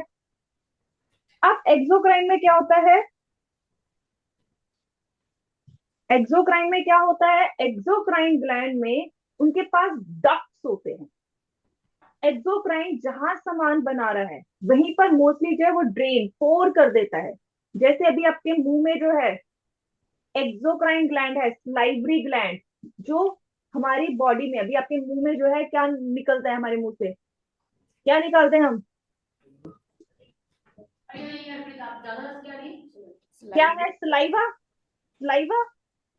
अब एक्सोक्राइन में क्या होता है? एक्सोक्राइन में क्या होता है? एक्सोक्राइन ग्लैंड में उनके पास डक्ट्स होते हैं। एक्सोक्राइन जहां सामान बना रहा है, वहीं पर मोस्टली जो है वो ड्रेन पोर कर देता है। जैसे अभी आपके मुंह में जो है एक्सोक्राइन ग्लैंड है, स्लाइवरी ग्लैंड, जो हमारी बॉडी में, अभी आपके मुंह में जो है क्या निकलता है? हमारे मुंह से क्या निकालते हैं हम? क्या है? सलाइवा। सलाइवा,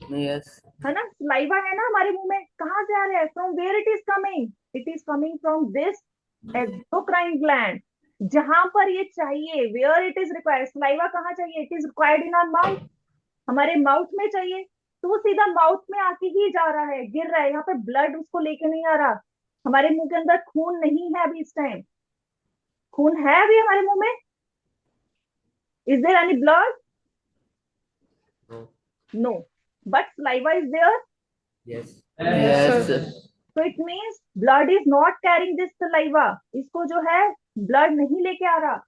मम्मी यस है ना, सलाइवा है ना हमारे मुंह में, कहाँ से आ रहा है? From where it is coming? It is coming from this exocrine gland, जहां पर ये चाहिए, where it is required. Saliva कहाँ चाहिए? It is required in our mouth, हमारे माउथ में चाहिए, तो वो सीधा माउथ में आके ही जा रहा है, गिर रहा है, यहाँ पे ब्लड उसको लेके नहीं आ रहा। हमारे मुंह के अंदर खून नहीं है अभी इस टाइम, खून है अभी हमारे मुंह में? Is there any blood? No no, but saliva is there. Yes Yes, yes So it means blood is not carrying this saliva. इसको जो है blood नहीं लेके आ रहा.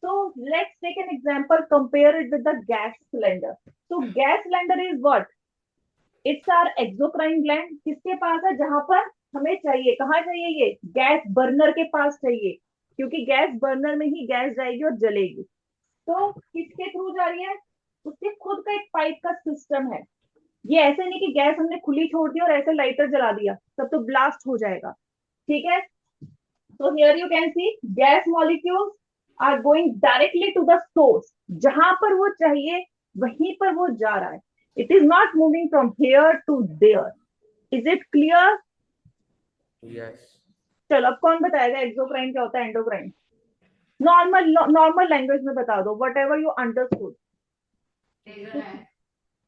So let's take an example, compare it with the gas cylinder. So gas cylinder is what? It's our exocrine gland. किसके पास है? जहां पर हमें चाहिए. कहाँ चाहिए? ये गैस बर्नर के पास चाहिए, क्योंकि गैस बर्नर में ही गैस जाएगी और जलेगी. तो किसके थ्रू जा रही है? उसके खुद का एक पाइप का सिस्टम है. ये ऐसे नहीं कि गैस हमने खुली छोड़ दी और ऐसे लाइटर जला दिया, तब तो ब्लास्ट हो जाएगा. ठीक है, तो here you can see gas molecules are going directly to the source, जहां पर वो चाहिए वहीं पर वो जा रहा है. It is not moving from here to there. Is it clear? Yes चलो अब कौन बताएगा एक्सोक्राइन क्या होता है, एंडोक्राइन? नॉर्मल लैंग्वेज में बता दो, वट एवर यू अंडरस्टूड.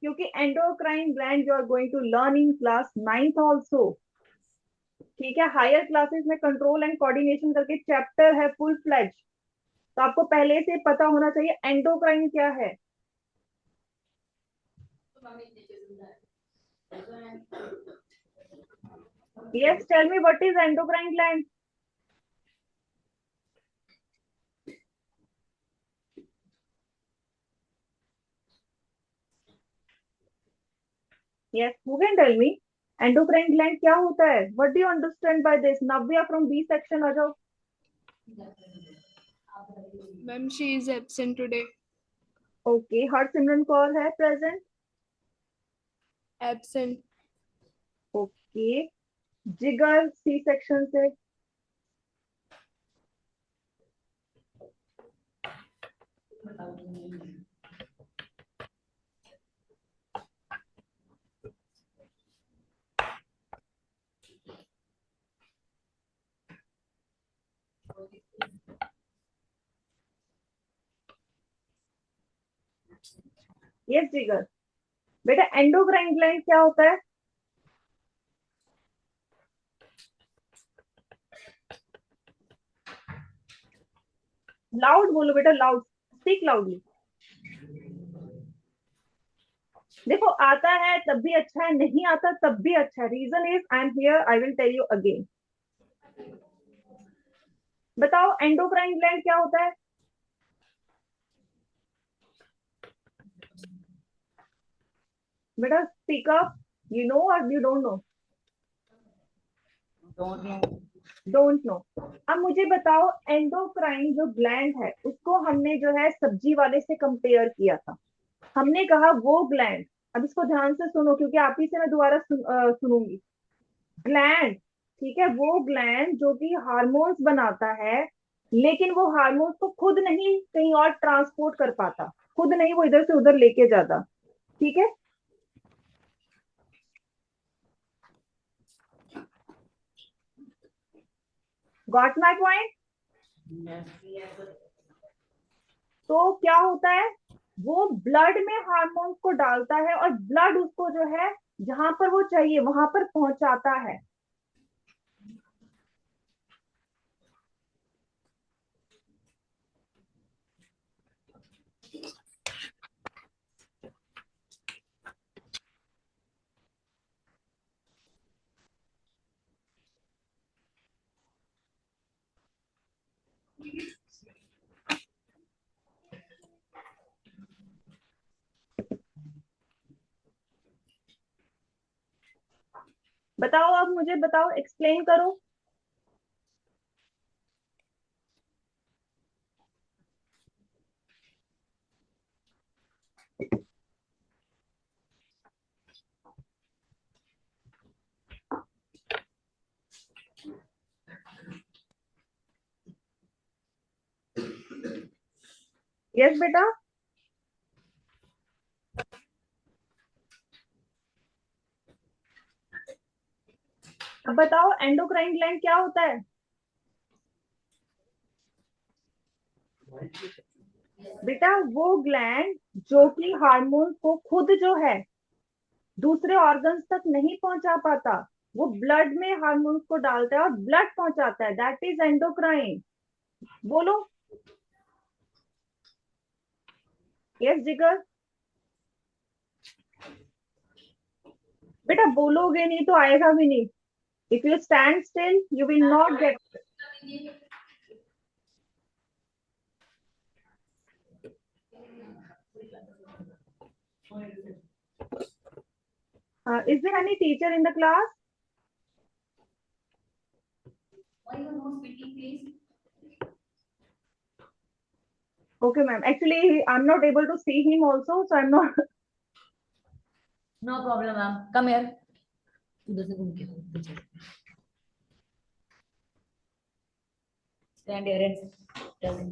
क्योंकि endocrine gland you are going to learn in class 9th also. ठीक है, हायर क्लासेस में कंट्रोल एंड कोऑर्डिनेशन करके चैप्टर है फुल फ्लेज, तो आपको पहले से पता होना चाहिए एंडोक्राइन क्या है. Yes, tell me what is endocrine gland. Yes, who can tell me endocrine gland क्या होता है? What do you understand by this? Navya from B section आ जाओ. Ma'am, she is absent today. Okay, Harsimran Kaur है प्रेजेंट. Absent. ओके, जिगर C section से. Yes जिगर. बेटा एंडोक्राइन ग्लैंड क्या होता है? लाउड बोलो बेटा, लाउड, स्पीक लाउडली. देखो, आता है तब भी अच्छा है, नहीं आता तब भी अच्छा है. Reason is I am here, I will tell you again. बताओ एंडोक्राइन ग्लैंड क्या होता है? बेटा स्पीक अप. यू नो और you don't know? Don't know. अब मुझे बताओ, एंडोक्राइन जो ग्लैंड है उसको हमने जो है सब्जी वाले से कंपेयर किया था. हमने कहा वो ग्लैंड, अब इसको ध्यान से सुनो क्योंकि आप ही से मैं दोबारा सुनूंगी. ग्लैंड, ठीक है, वो ग्लैंड जो कि हार्मोन्स बनाता है, लेकिन वो हार्मोन्स को खुद नहीं कहीं और ट्रांसपोर्ट कर पाता, खुद नहीं वो इधर से उधर लेके जाता. ठीक है, गॉट माय पॉइंट? तो क्या होता है, वो ब्लड में हार्मोन्स को डालता है और ब्लड उसको जो है जहां पर वो चाहिए वहां पर पहुंचाता है. बताओ, अब मुझे बताओ, एक्सप्लेन करो. यस बेटा. बताओ एंडोक्राइन ग्लैंड क्या होता है? बेटा वो ग्लैंड जो कि हार्मोन को खुद जो है दूसरे ऑर्गन्स तक नहीं पहुंचा पाता, वो ब्लड में हार्मोन्स को डालता है और ब्लड पहुंचाता है, दैट इज एंडोक्राइन। बोलो यस जिगर। बेटा बोलोगे नहीं तो आएगा भी नहीं। If you stand still you will not gate. Is there any teacher in the class? Why you are not speaking, please? Okay, ma'am. Actually, I'm not able to see him also, so I'm not. No problem, ma'am. Come here. उधर से घूम के पीछे। Stand here and tell him.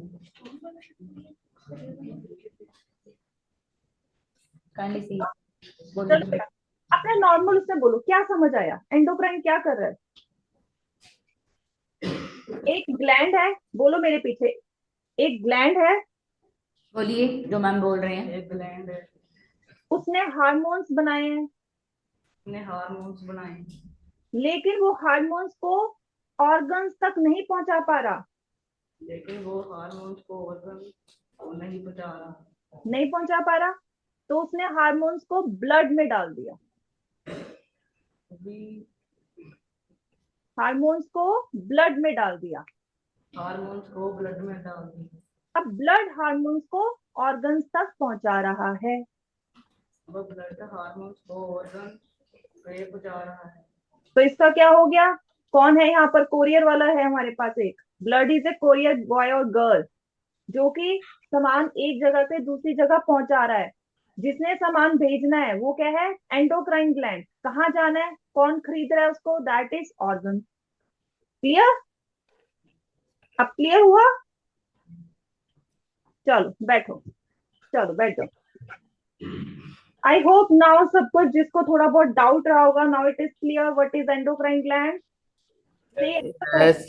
Kindly see. Go to चलो the बेटा, अपने normal उससे बोलो क्या समझ आया, एंडोक्राइन क्या कर रहा है? एक ग्लैंड है, बोलो मेरे पीछे, एक ग्लैंड है, बोलिए जो मैम बोल रहे हैं। एक ग्लैंड है, उसने हार्मोन्स बनाए हैं, उसने हार्मोन्स बनाए, लेकिन वो हार्मोन्स को ऑर्गन्स तक नहीं पहुंचा पा रहा, लेकिन वो हार्मोन्स को ऑर्गन को नहीं पहुंचा रहा। नहीं पहुंचा पा रहा, तो उसने हार्मोन्स को ब्लड में डाल दिया। अभी हार्मोन्स को ब्लड में डाल दिया। हार्मोन्स को ब्लड में डाल दिया। अब ब्लड हार्मोन्स को ऑर्गन्स तक पहुंचा रहा है। वो ब्लड हार्मोन्स को ऑर्गन पे पहुंचा रहा है। तो इसका क्या हो गया? कौन है यहाँ पर कोरियर वाला? है हमारे पास एक blood is a courier boy और गर्ल, जो कि सामान एक जगह से दूसरी जगह पहुंचा रहा है। जिसने सामान भेजना है वो क्या है? Endocrine gland. कहाँ जाना है, कौन खरीद रहा है उसको? That is organ. क्लियर? अब क्लियर हुआ? चलो बैठो, चलो बैठो। आई होप नाउ सब कुछ, जिसको थोड़ा बहुत डाउट रहा होगा, now it is clear what is endocrine gland. Yes.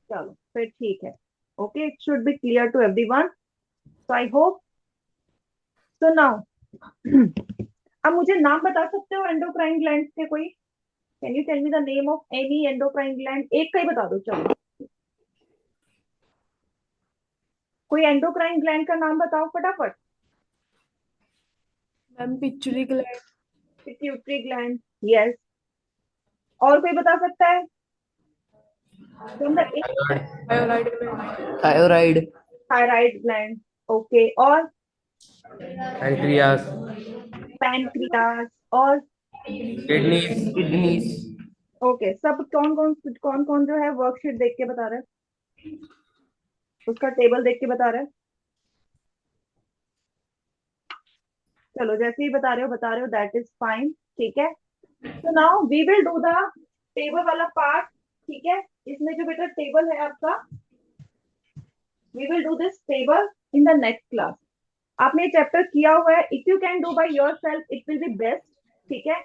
चलो फिर ठीक है। Okay, it should be clear to everyone, so I hope. So now अब मुझे नाम बता सकते हो एंडोक्राइन ग्लैंड के कोई? Can you tell me the name of any endocrine gland? एक का ही बता दो चलो। कोई एंडोक्राइन ग्लैंड का नाम बताओ फटाफट। Ma'am pituitary gland. Pituitary gland, yes. और कोई बता सकता है? Thyroid gland. Thyroid. Thyroid gland, okay. और Pancreas. पैनक्रियास, और Kidneys. Kidneys. ओके। सब कौन कौन जो है वर्कशीट देख के बता रहा है, उसका टेबल देख के बता रहा है? चलो जैसे ही बता रहे हो दैट इज फाइन, ठीक है। तो now we will do the table वाला पार्ट, ठीक है। इसमें जो बेटा टेबल है आपका, we will do this table in the next class. आपने चैप्टर किया हुआ है, if you can do by yourself it will be best, ठीक है।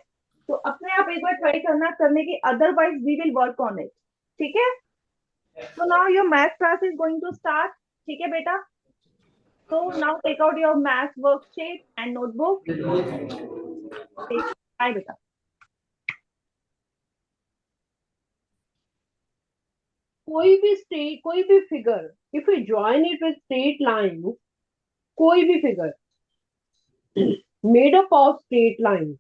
तो अपने आप एक बार ट्राई करना करने की, otherwise we will work on it, ठीक है। So now your math class is going to start, ठीक है बेटा। So now take out your math worksheet and notebook. Bye बेटा। कोई भी figure, if you join it with straight line, कोई भी figure made up of straight line,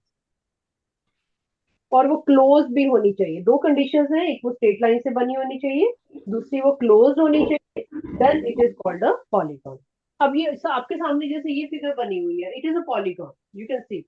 और वो क्लोज भी होनी चाहिए। दो कंडीशंस हैं, एक वो स्ट्रेट लाइन से बनी होनी चाहिए, दूसरी वो क्लोज होनी चाहिए, then it is called a polygon. अब ये आपके सामने जैसे ये फिगर बनी हुई है, it is a polygon, you can C.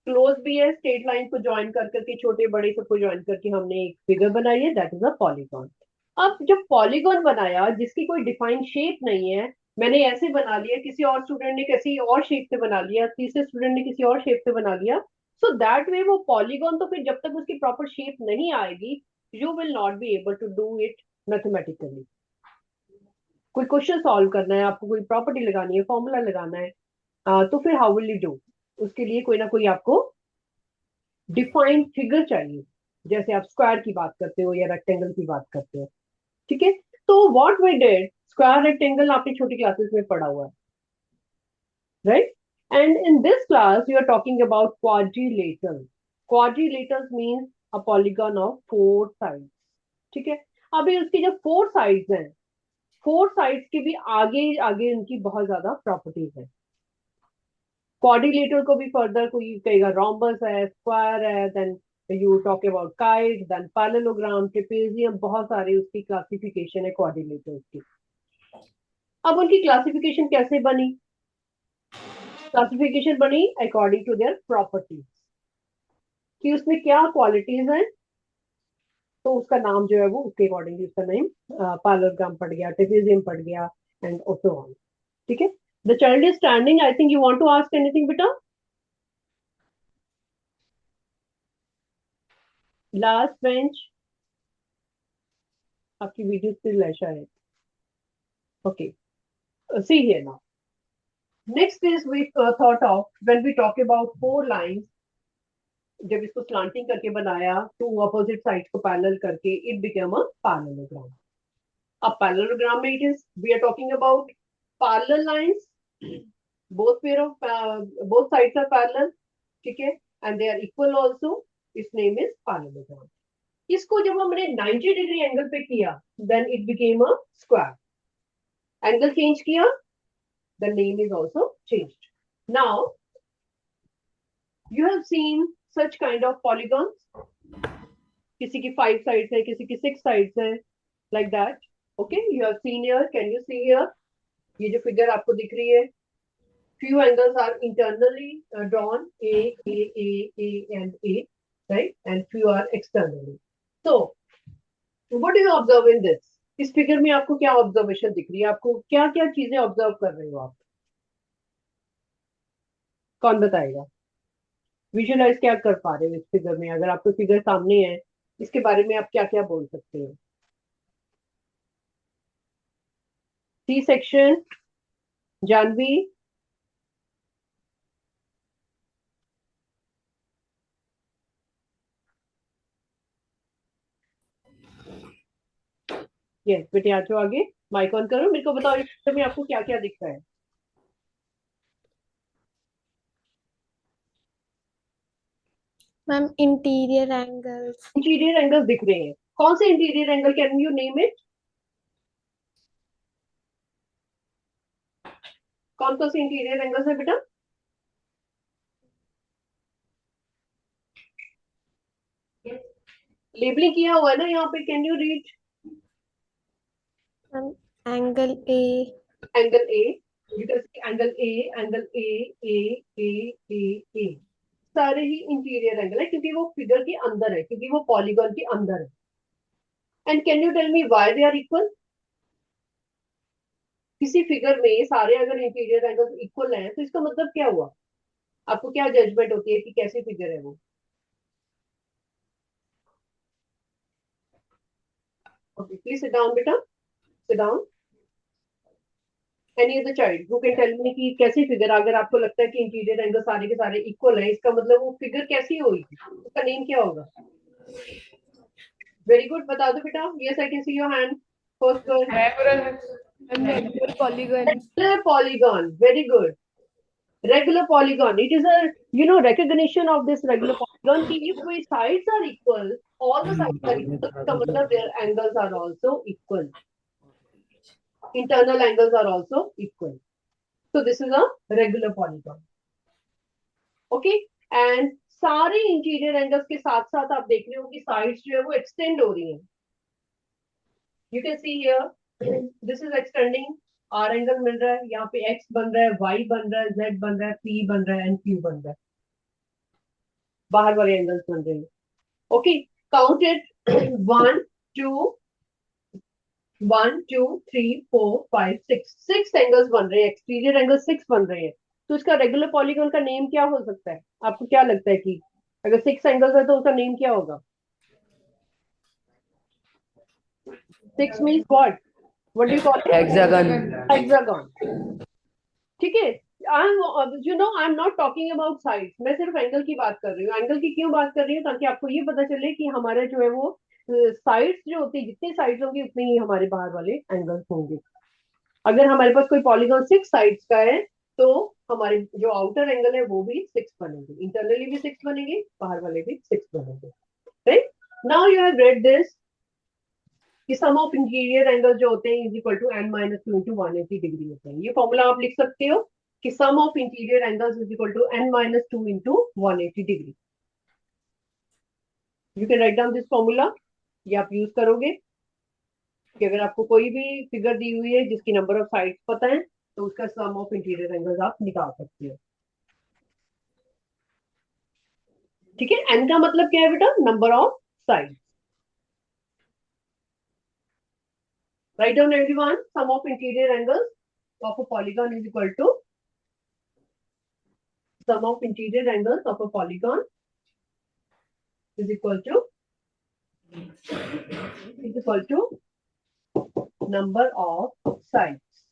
Close भी है, स्ट्रेट लाइन को ज्वाइन कर करके, छोटे बड़े सबको ज्वाइन करके हमने एक फिगर बनाई है, दैट इज अ पॉलीगॉन। अब जब पॉलीगॉन बनाया जिसकी कोई डिफाइंड शेप नहीं है, मैंने ऐसे बना लिया, किसी और स्टूडेंट ने किसी और शेप से बना लिया, तीसरे स्टूडेंट ने किसी और शेप से बना लिया, सो दैट वे वो पॉलीगॉन, तो फिर जब तक उसकी प्रॉपर शेप नहीं आएगी, you will not be able to do it mathematically. कोई क्वेश्चन सॉल्व करना है आपको, कोई प्रॉपर्टी लगानी है, फॉर्मूला लगाना है, तो फिर हाउ विल यू डू? उसके लिए कोई ना कोई आपको डिफाइंड फिगर चाहिए, जैसे आप स्क्वायर की बात करते हो या रेक्टेंगल की बात करते हो, ठीक है। तो what we did, square rectangle आपने छोटी क्लासेस में पढ़ा हुआ है, right? And in this class you are talking about quadrilateral. Quadrilateral means a polygon of 4 sides, ठीक है। अभी उसकी जो 4 साइड्स हैं, 4 साइड्स के भी आगे आगे उनकी बहुत ज्यादा प्रॉपर्टीज है। क्वाड्रिलेटरल को भी फर्दर कोई कहेगा रोम्बस है, स्क्वायर है, then you talk about kite, then parallelogram, trapezium, बहुत सारी उसकी क्लासिफिकेशन है क्वाड्रिलेटरल की। अब उनकी क्लासिफिकेशन कैसे बनी? क्लासिफिकेशन बनी अकॉर्डिंग टू देयर प्रॉपर्टीज, कि उसमें क्या क्वालिटीज हैं, तो उसका नाम जो है वो उसके अकॉर्डिंगली उसका नेम पैरेललोग्राम पड़ गया, ट्रेपेजियम पड़ गया, एंड सो ऑन, ठीक है। The child is standing, I think you want to ask anything बेटा? लास्ट बेंच, आपकी वीडियो स्टिल है शायद, okay. See here now. Next is we thought of when we talk about 4 lines, जब इसको slanting करके बनाया, two opposite sides को parallel करके, it became a parallelogram. अब parallelogram में it is, we are talking about parallel lines, both pair of both sides are parallel, ठीक है, and they are equal also, its name is parallelogram. इसको जब हमने 90 degree angle पे किया, then it became a square. Angle change किया, the name is also changed. Now, you have seen such kind of polygons. किसी की 5 sides है, किसी की 6 sides है, like that. Okay, you have seen here. Can you see here? ये जो figure आपको दिख रही है, few angles are internally drawn, A, and A, right? And few are externally. So, what do you observe in this? इस figure में आपको क्या ऑब्जर्वेशन दिख रही है? आपको क्या क्या चीजें ऑब्जर्व कर रहे हो आप? कौन बताएगा? विजुअलाइज क्या कर पा रहे हो इस फिगर में? अगर आपको फिगर सामने है, इसके बारे में आप क्या क्या बोल सकते हो? सी सेक्शन, जानवी, यस बेटे आ जाओ आगे, माइक ऑन करो, मेरे को बताओ इस फिगर में आपको क्या क्या दिख रहा है? Ma'am, interior angles. Interior angles दिख रहे हैं। कौन से interior angle, can you name it? कौन कौन से इंटीरियर एंगल्स है बेटा? लेबलिंग किया हुआ है ना यहाँ पे, can you read? Ma'am, angle A. Angle A, you can see angle A, angle A, A, A, A, A, सारे ही इंटीरियर एंगल है, क्योंकि वो फिगर के अंदर है, क्योंकि वो पॉलीगॉन के अंदर है। And can you tell me why they are equal? किसी फिगर में सारे अगर इंटीरियर एंगल्स इक्वल हैं, तो इसका मतलब क्या हुआ? आपको क्या जजमेंट होती है कि कैसी फिगर है वो? ओके, प्लीज सिट डाउन बेटा, sit down. Any other child who can tell me कि कैसी फिगर, अगर आपको लगता है कि इंटीरियर एंगल सारे के सारे इक्वल है, इसका मतलब वो फिगर कैसी होगी, उसका नेम क्या होगा? वेरी गुड, बता दो बेटा। Yes, I can see your hand, first girl. Regular polygon. Regular polygon, very good. Regular polygon, it is a recognition of this regular polygon कि if the sides are equal, all the sides are equal, इसका मतलब their angles are also equal, internal angles are also equal, so this is a regular polygon. Okay, and सारे interior angles के साथ साथ आप देख रहे हो कि साइड्स जो है वो एक्सटेंड हो रही हैं। You can see here, this is extending, R angle मिल रहा है, यहाँ पे एक्स बन रहा है, वाई बन रहा है, जेड बन रहा है, पी बन रहा है, एंड क्यू बन रहा है, बाहर वाले एंगल्स बन रहे हैं। ओके, काउंट इट, 1 2 1 2 3 4 5 6 एंगल्स बन रहे हैं, एक्सटीरियर एंगल 6 बन रहे हैं। तो इसका रेगुलर पॉलीगॉन का नेम क्या हो सकता है? आपको क्या लगता है कि अगर 6 एंगल्स है तो उसका नेम क्या होगा? 6 means what? What do you call it? Hexagon. Hexagon, ठीक है। I am not talking about sides, मैं सिर्फ एंगल की बात कर रही हूँ। एंगल की क्यों बात कर रही हूँ? ताकि आपको ये पता चले कि हमारा जो है वो साइड्स जो होती है, जितनी साइड्स होंगी उतने ही हमारे बाहर वाले एंगल्स होंगे। अगर हमारे पास कोई पॉलीगॉन 6 साइड्स का है तो हमारे जो आउटर एंगल है वो भी 6 बनेंगे, इंटरनली भी 6 बनेंगे, बाहर वाले भी 6 बनेंगे। Right, now you have read this कि सम ऑफ इंटीरियर एंगल जो होते हैं is equal to n minus 2 into 180 degree होते हैं। ये फॉर्मूला आप लिख सकते हो कि sum of interior angles is equal to n minus 2 into 180 degree. You can write down this formula, ये आप यूज करोगे कि अगर आपको कोई भी फिगर दी हुई है जिसकी नंबर ऑफ साइड्स पता है तो उसका सम ऑफ इंटीरियर एंगल्स आप निकाल सकते हो। ठीक है, n का मतलब क्या है बेटा? Number of sides. Write down everyone, sum of interior angles of a polygon is equal to sum of interior angles of a polygon is equal to number of sides।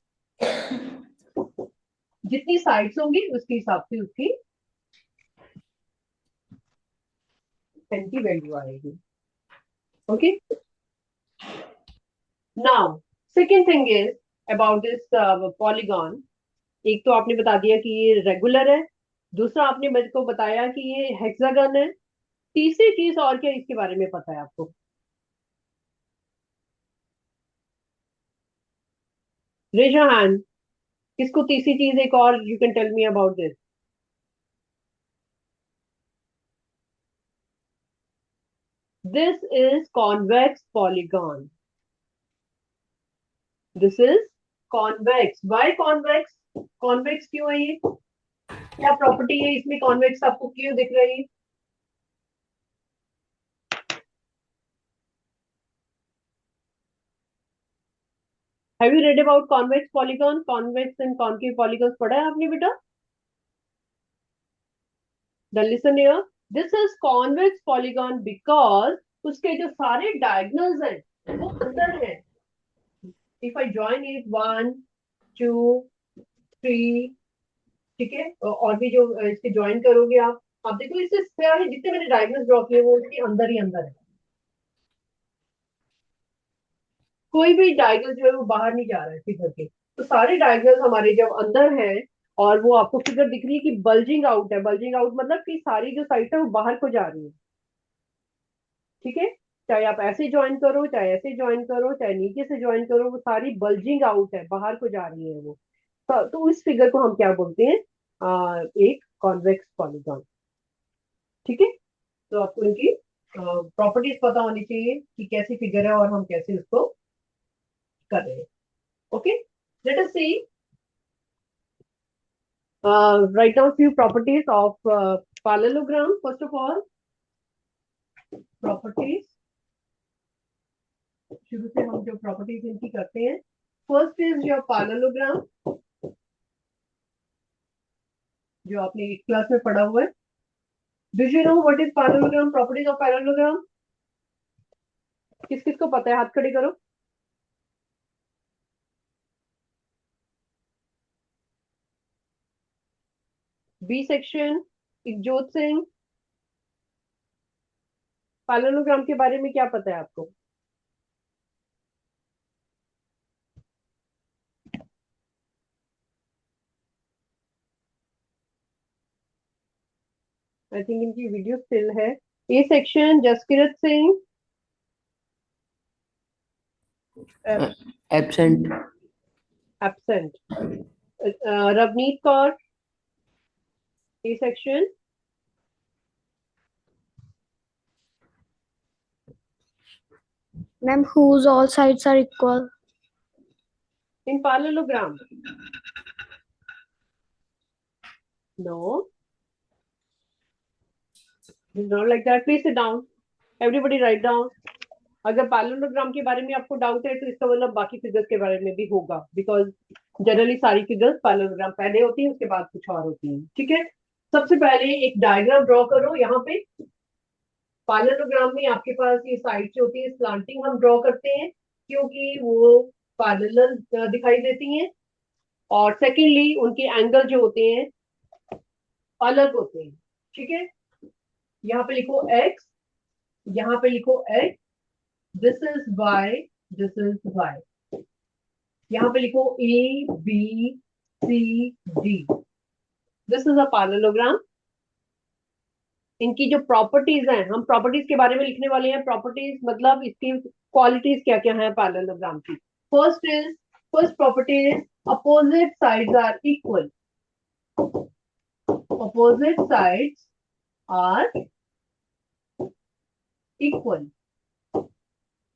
जितनी साइड्स होंगी उसके हिसाब से उसकी n की value आएगी। Okay, now second thing is about this polygon. एक तो आपने बता दिया कि ये रेगुलर है, दूसरा आपने मेरे को बताया कि ये हेक्सागन है, तीसरी चीज और क्या इसके बारे में पता है आपको? रेज योर हैंड, किसको तीसरी चीज एक और you can tell me about this? This is convex polygon. This is convex. Why convex? Convex क्यों है ये? क्या प्रॉपर्टी है इसमें कॉन्वेक्स आपको क्यों दिख रही है? Have you read about convex polygon? Convex and concave polygons पढ़ा है आपने बेटा? Then listen here, this is convex polygon because उसके जो सारे diagonals हैं वो अंदर हैं। If I join it 1, 2, 3, ठीक है, और भी जो इसके ज्वाइन करोगे आप देखो इससे सारे जितने मैंने डायगोनल्स ड्रॉ किए वो उसके अंदर ही अंदर है। कोई भी डायगोनल जो है वो बाहर नहीं जा रहा है फिगर के। तो सारे डायगोनल्स हमारे जब अंदर है और वो आपको फिगर दिख रही है कि बल्जिंग आउट है। बल्जिंग आउट मतलब कि सारी जो साइड है वो बाहर को जा रही है। ठीक है, चाहे आप ऐसे ज्वाइन करो, चाहे ऐसे ज्वाइन करो, चाहे नीचे से ज्वाइन करो, वो सारी बल्जिंग आउट है, बाहर को जा रही है वो। तो इस फिगर को हम क्या बोलते हैं? एक कॉन्वेक्स पॉलीगॉन। ठीक है, तो आपको इनकी प्रॉपर्टीज पता होनी चाहिए कि कैसी फिगर है और हम कैसे उसको कर रहे हैं। Okay, let us C, write down few properties of parallelogram. First of all, properties, शुरू से हम जो प्रॉपर्टीज इनकी करते हैं। फर्स्ट इज योर पैरेललोग्राम, जो आपने एट क्लास में पढ़ा हुआ है। Do you know what is parallelogram? Properties of parallelogram किस किस को पता है? हाथ खड़े करो। B section, Ikjot Singh, parallelogram के बारे में क्या पता है आपको? आई थिंक इनकी वीडियो स्टिल है। A section, Jaskirat Singh, absent. Absent. Ravneet Kaur, A section. Ma'am, whose all sides are equal? In parallelogram? No. It's not like that. Please sit down. Everybody write down. अगर पैरेललोग्राम के बारे में आपको डाउट है तो इसका मतलब बाकी फिगर्स के बारे में भी होगा, बिकॉज जनरली सारी फिगर्स पैरेललोग्राम पहले होती है, उसके बाद कुछ और होती है। ठीक है, सबसे पहले एक डायग्राम ड्रॉ करो। यहाँ पे पैरेललोग्राम में आपके पास ये साइड जो होती है स्लांटिंग हम ड्रॉ करते हैं क्योंकि वो पैरेलल दिखाई देती हैं और सेकेंडली उनके एंगल जो होते हैं अलग होते हैं। ठीक है, यहाँ पे लिखो x, यहाँ पे लिखो x, this is y, this is y, यहाँ पे लिखो a b c d, this is a parallelogram. इनकी जो प्रॉपर्टीज हैं, हम प्रॉपर्टीज के बारे में लिखने वाले हैं। प्रॉपर्टीज मतलब इसकी क्वालिटीज क्या क्या है पैरेललोग्राम की। First property is opposite sides are equal, opposite sides are equal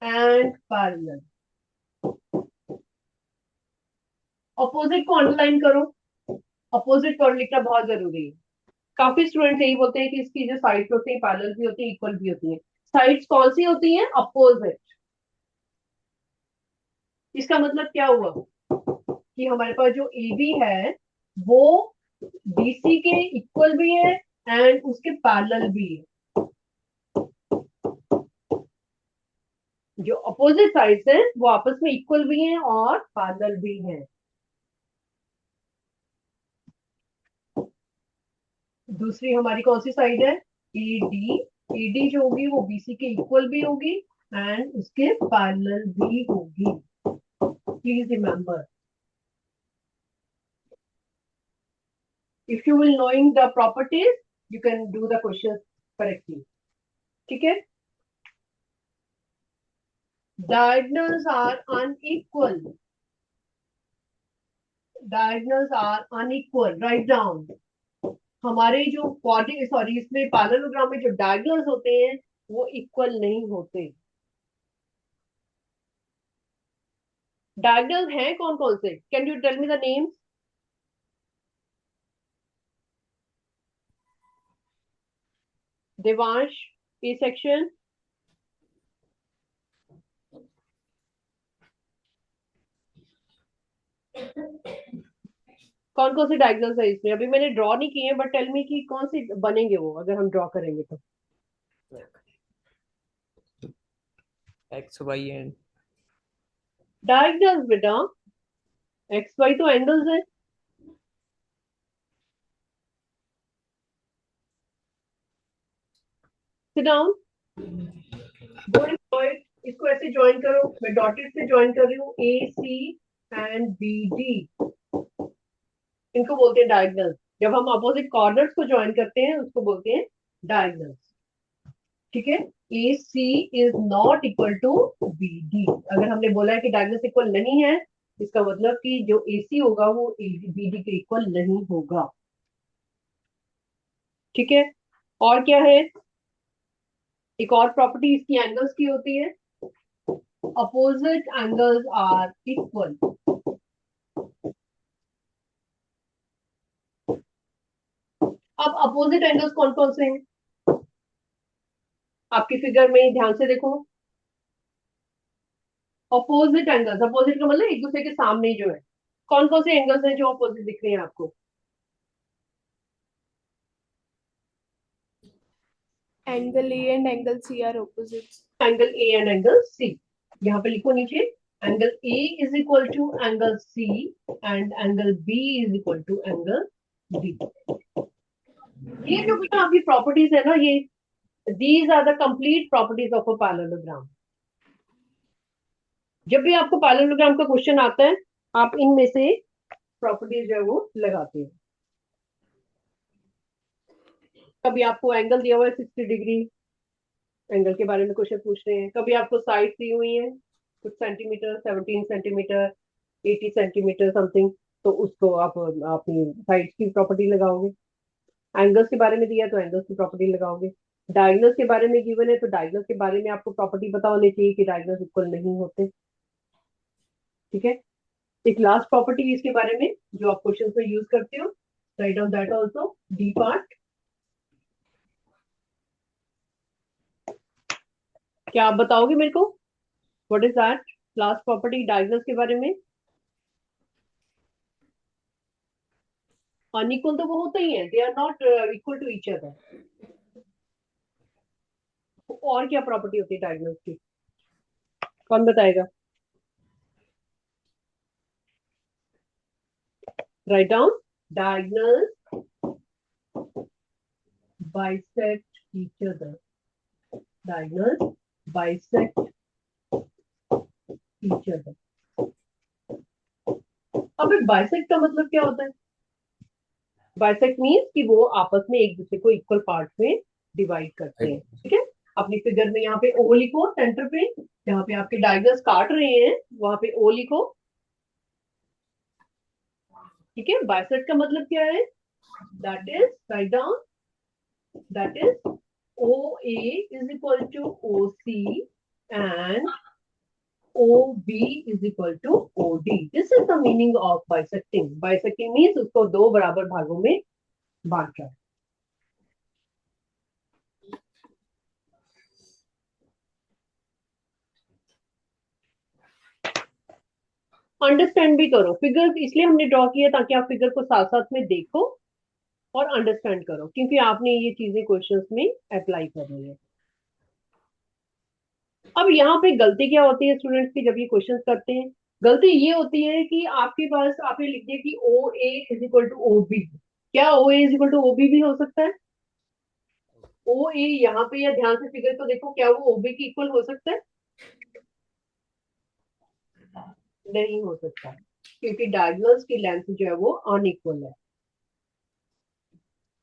and parallel। Opposite को अंडरलाइन करो, ऑपोजिट वर्ड लिखना बहुत जरूरी है। काफी स्टूडेंट यही बोलते हैं कि इसकी जो साइड्स होती है पैरेलल भी होती है, इक्वल भी होती है। साइड्स कौन सी होती हैं? अपोजिट। इसका मतलब क्या हुआ कि हमारे पास जो ए बी है वो बीसी के इक्वल भी है एंड उसके पैरेलल भी है। जो अपोजिट साइड्स हैं वो आपस में इक्वल भी हैं और पैरेलल भी हैं। दूसरी हमारी कौन सी साइड है? एडी। एडी जो होगी वो बीसी के इक्वल भी होगी एंड उसके पैरेलल भी होगी। Please remember, if you will knowing the properties you can do the questions correctly। ठीक है, diagonals are unequal, diagonals are unequal, write down। हमारे जो इसमें पैरेललोग्राम में जो डायगोनल्स होते हैं वो इक्वल नहीं होते। डायगोनल हैं कौन कौन से? Can you tell me the names? Devansh, A section. कौन कौन से डायगोनल्स है इसमें? अभी मैंने ड्रॉ नहीं किए बट टेल मी कि कौन से बनेंगे वो अगर हम ड्रॉ करेंगे तो। X, Y and डायगोनल्स बेटा, एक्स वाई तो एंगल्स है। Sit down, go and draw it. इसको ऐसे ज्वाइन करो, मैं डॉटेड से ज्वाइन कर रही हूँ, ए सी एंड बी डी। इनको बोलते हैं डायगोनल्स। जब हम अपोजिट कॉर्नर्स को ज्वाइन करते हैं उसको बोलते हैं डायगोनल्स। ठीक है, A C is not equal to B D. अगर हमने बोला है कि डायगोनल्स इक्वल नहीं है, इसका मतलब कि जो ए सी होगा वो बी डी के इक्वल नहीं होगा। ठीक है, और क्या है? एक और प्रॉपर्टी इसकी एंगल्स की होती है, अपोजिट एंगल्स आर इक्वल। अब अपोजिट एंगल्स कौन कौन से हैं? आपकी फिगर में ध्यान से देखो। अपोजिट एंगल्स, अपोजिट का मतलब एक दूसरे के सामने जो है। कौन कौन से एंगल्स हैं जो अपोजिट दिख रहे हैं आपको? Angle A and angle C are opposites. Angle A and angle C. यहाँ पे लिखो नीचे, angle A is equal to angle C and angle B is equal to angle B. ये जो बेटा आपकी प्रॉपर्टीज है ना, ये these are the complete properties of a parallelogram. जब भी आपको पैरेललोग्राम का क्वेश्चन आता है आप इनमें से प्रॉपर्टीज जो है वो लगाते हैं। कभी आपको एंगल दिया हुआ है 60 डिग्री, एंगल के बारे में क्वेश्चन पूछ रहे हैं। कभी आपको साइड दी हुई है कुछ सेंटीमीटर, 17 सेंटीमीटर, 80 सेंटीमीटर समथिंग, तो उसको आप अपनी साइड की प्रॉपर्टी लगाओगे। एंगल्स के बारे में दिया तो एंगल्स की प्रॉपर्टी लगाओगे। डायगोनल्स के बारे में गिवन है तो डायगोनल्स के बारे में आपको प्रॉपर्टी पता होनी चाहिए कि डायगोनल्स इक्वल नहीं होते। ठीक है, एक लास्ट प्रॉपर्टी इसके बारे में जो आप क्वेश्चन में यूज करते हो, write down that also, D part. क्या आप बताओगे मेरे को? What is that last property diagonals के बारे में? अनइक्वल तो वो होते ही हैं, they are not equal to each other. और क्या प्रॉपर्टी होती है डायगोनल्स की? कौन बताएगा? Write down. Diagonals bisect each other. Diagonals bisect each other. अब बाइसेक्ट का मतलब क्या होता है? बाइसेक्ट मीन्स कि वो आपस में एक दूसरे को इक्वल पार्ट में डिवाइड करते हैं. ठीक है, अपनी फिगर में यहाँ पे ओ लिखो सेंटर पे, जहाँ पे आपके डायगोनल्स काट रहे हैं वहां पे ओ लिखो. ठीक है, बाइसेक्ट का मतलब क्या है? That is, right down, that is OA is equal to OC and OB is equal to OD. This is the meaning of bisecting. Bisecting means उसको दो बराबर भागों में बांटना. अंडरस्टैंड भी करो. फिगर इसलिए हमने ड्रॉ किया ताकि आप फिगर को साथ साथ में देखो और अंडरस्टैंड करो, क्योंकि आपने ये चीजें क्वेश्चंस में अप्लाई करनी है. अब यहाँ पे गलती क्या होती है स्टूडेंट्स की जब ये क्वेश्चंस करते हैं? गलती ये होती है कि आपके पास आपने लिख दिया कि O A is equal to O B. क्या O A is equal to O B भी हो सकता है? ओ ए यहाँ पे, या ध्यान से फिगर को देखो, क्या वो ओ बी की इक्वल हो सकता है? नहीं हो सकता, क्योंकि डायगोनल्स की लेंथ जो है वो अनइक्वल है.